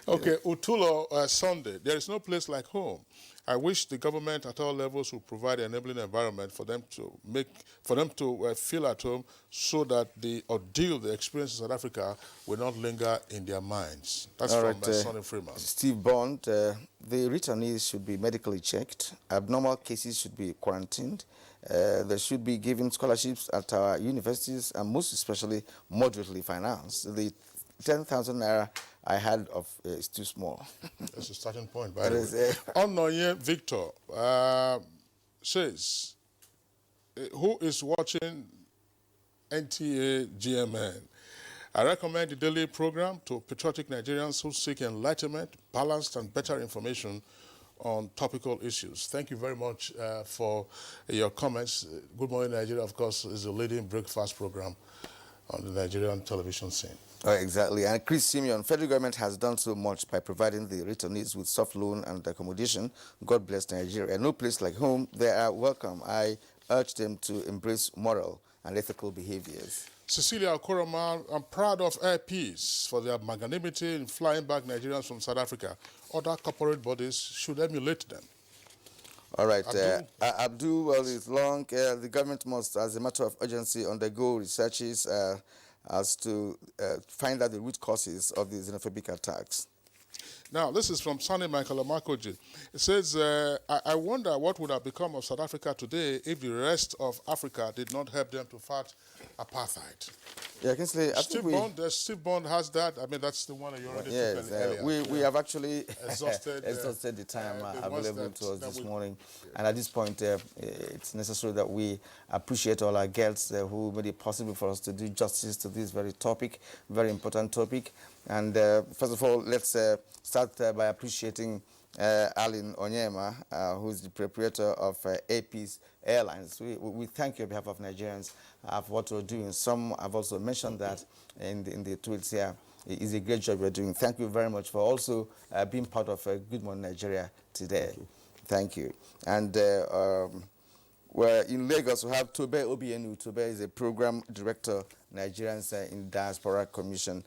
Okay, Utulo Sunday, there is no place like home. I wish the government at all levels would provide an enabling environment for them to feel at home, so that the ordeal they experience in South Africa will not linger in their minds. That's all from Sonny Freeman. Steve Bond, the returnees should be medically checked. Abnormal cases should be quarantined. They should be given scholarships at our universities, and most especially moderately financed. The 10,000 naira I had of is too small. That's a starting point, by the way. Onoye Victor says, who is watching NTA GMN? I recommend the daily program to patriotic Nigerians who seek enlightenment, balanced and better information on topical issues. Thank you very much for your comments. Good Morning Nigeria, of course, is the leading breakfast program on the Nigerian television scene. Exactly. And Chris Simeon, federal government has done so much by providing the returnees with soft loan and accommodation. God bless Nigeria. No place like home. They are welcome. I urge them to embrace moral and ethical behaviors. Cecilia Okoroman, I'm proud of Air Peace for their magnanimity in flying back Nigerians from South Africa. Other corporate bodies should emulate them. All right, Abdul, well, it's long. The government must, as a matter of urgency, undergo researches as to find out the root causes of the xenophobic attacks. Now, this is from Sani Michael Amakoji. It says, I wonder what would have become of South Africa today if the rest of Africa did not help them to fight apartheid. Yeah, I can say, Steve Bond has that. I mean, that's the one that you already took earlier. We have actually exhausted the time available to us this morning. And at this point, it's necessary that we appreciate all our guests who made it possible for us to do justice to this very topic, very important topic. And first of all, let's start by appreciating Alin Onyema, who's the proprietor of AP's Airlines. We thank you on behalf of Nigerians for what you're doing. Some have also mentioned that in the tweets here. It's a great job you're doing. Thank you very much for also being part of Good Morning Nigeria today. Thank you. And Well, in Lagos, we have Tobe Obienu. Tobe is a program director, Nigerians in Diaspora Commission.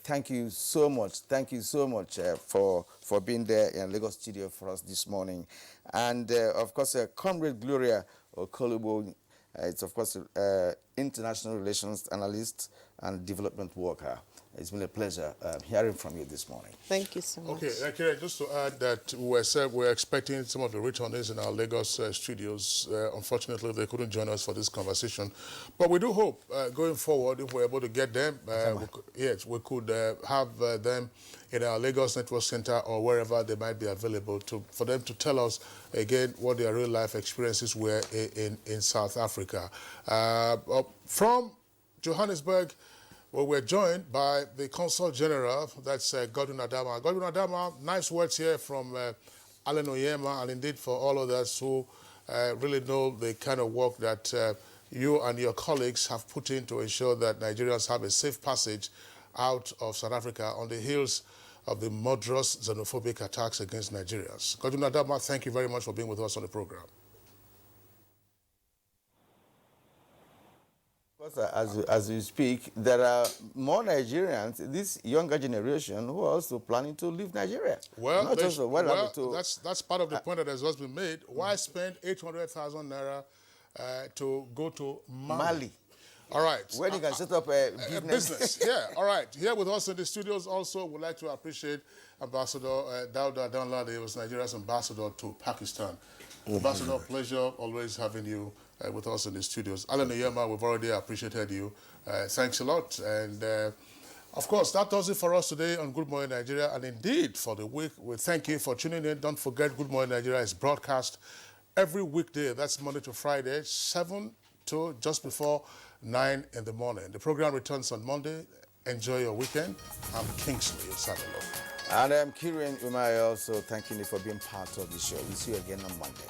Thank you so much. Thank you so much for being there in Lagos studio for us this morning. And, of course, Comrade Gloria Okolubo, it's, of course, international relations analyst and development worker. It's been a pleasure hearing from you this morning. Thank you so much. Okay, just to add that we're expecting some of the returnees in our Lagos studios. Unfortunately, they couldn't join us for this conversation. But we do hope, going forward, if we're able to get them, we could have them in our Lagos Network Center or wherever they might be available for them to tell us, again, what their real-life experiences were in South Africa. From Johannesburg, well, we're joined by the Consul General, that's Godwin Adama. Godwin Adama, nice words here from Alan Oyema, and indeed for all others who really know the kind of work that you and your colleagues have put in to ensure that Nigerians have a safe passage out of South Africa on the heels of the murderous xenophobic attacks against Nigerians. Godwin Adama, thank you very much for being with us on the program. As we speak, there are more Nigerians, this younger generation, who are also planning to leave Nigeria. Well, that's part of the point that has just been made. Why spend 800,000 naira to go to Mali? All right. Where you can set up a business. Yeah, all right. Here with us in the studios also, we'd like to appreciate Ambassador Dauda Danladi, who was Nigeria's ambassador to Pakistan. Ambassador, pleasure always having you with us in the studios. Alan Oyema, we've already appreciated you. Thanks a lot. And, of course, that does it for us today on Good Morning Nigeria. And indeed, for the week, we thank you for tuning in. Don't forget, Good Morning Nigeria is broadcast every weekday. That's Monday to Friday, 7 to just before 9 in the morning. The program returns on Monday. Enjoy your weekend. I'm Kingsley Osadolo. And I'm Kieran Umari, also thanking you for being part of the show. We'll see you again on Monday.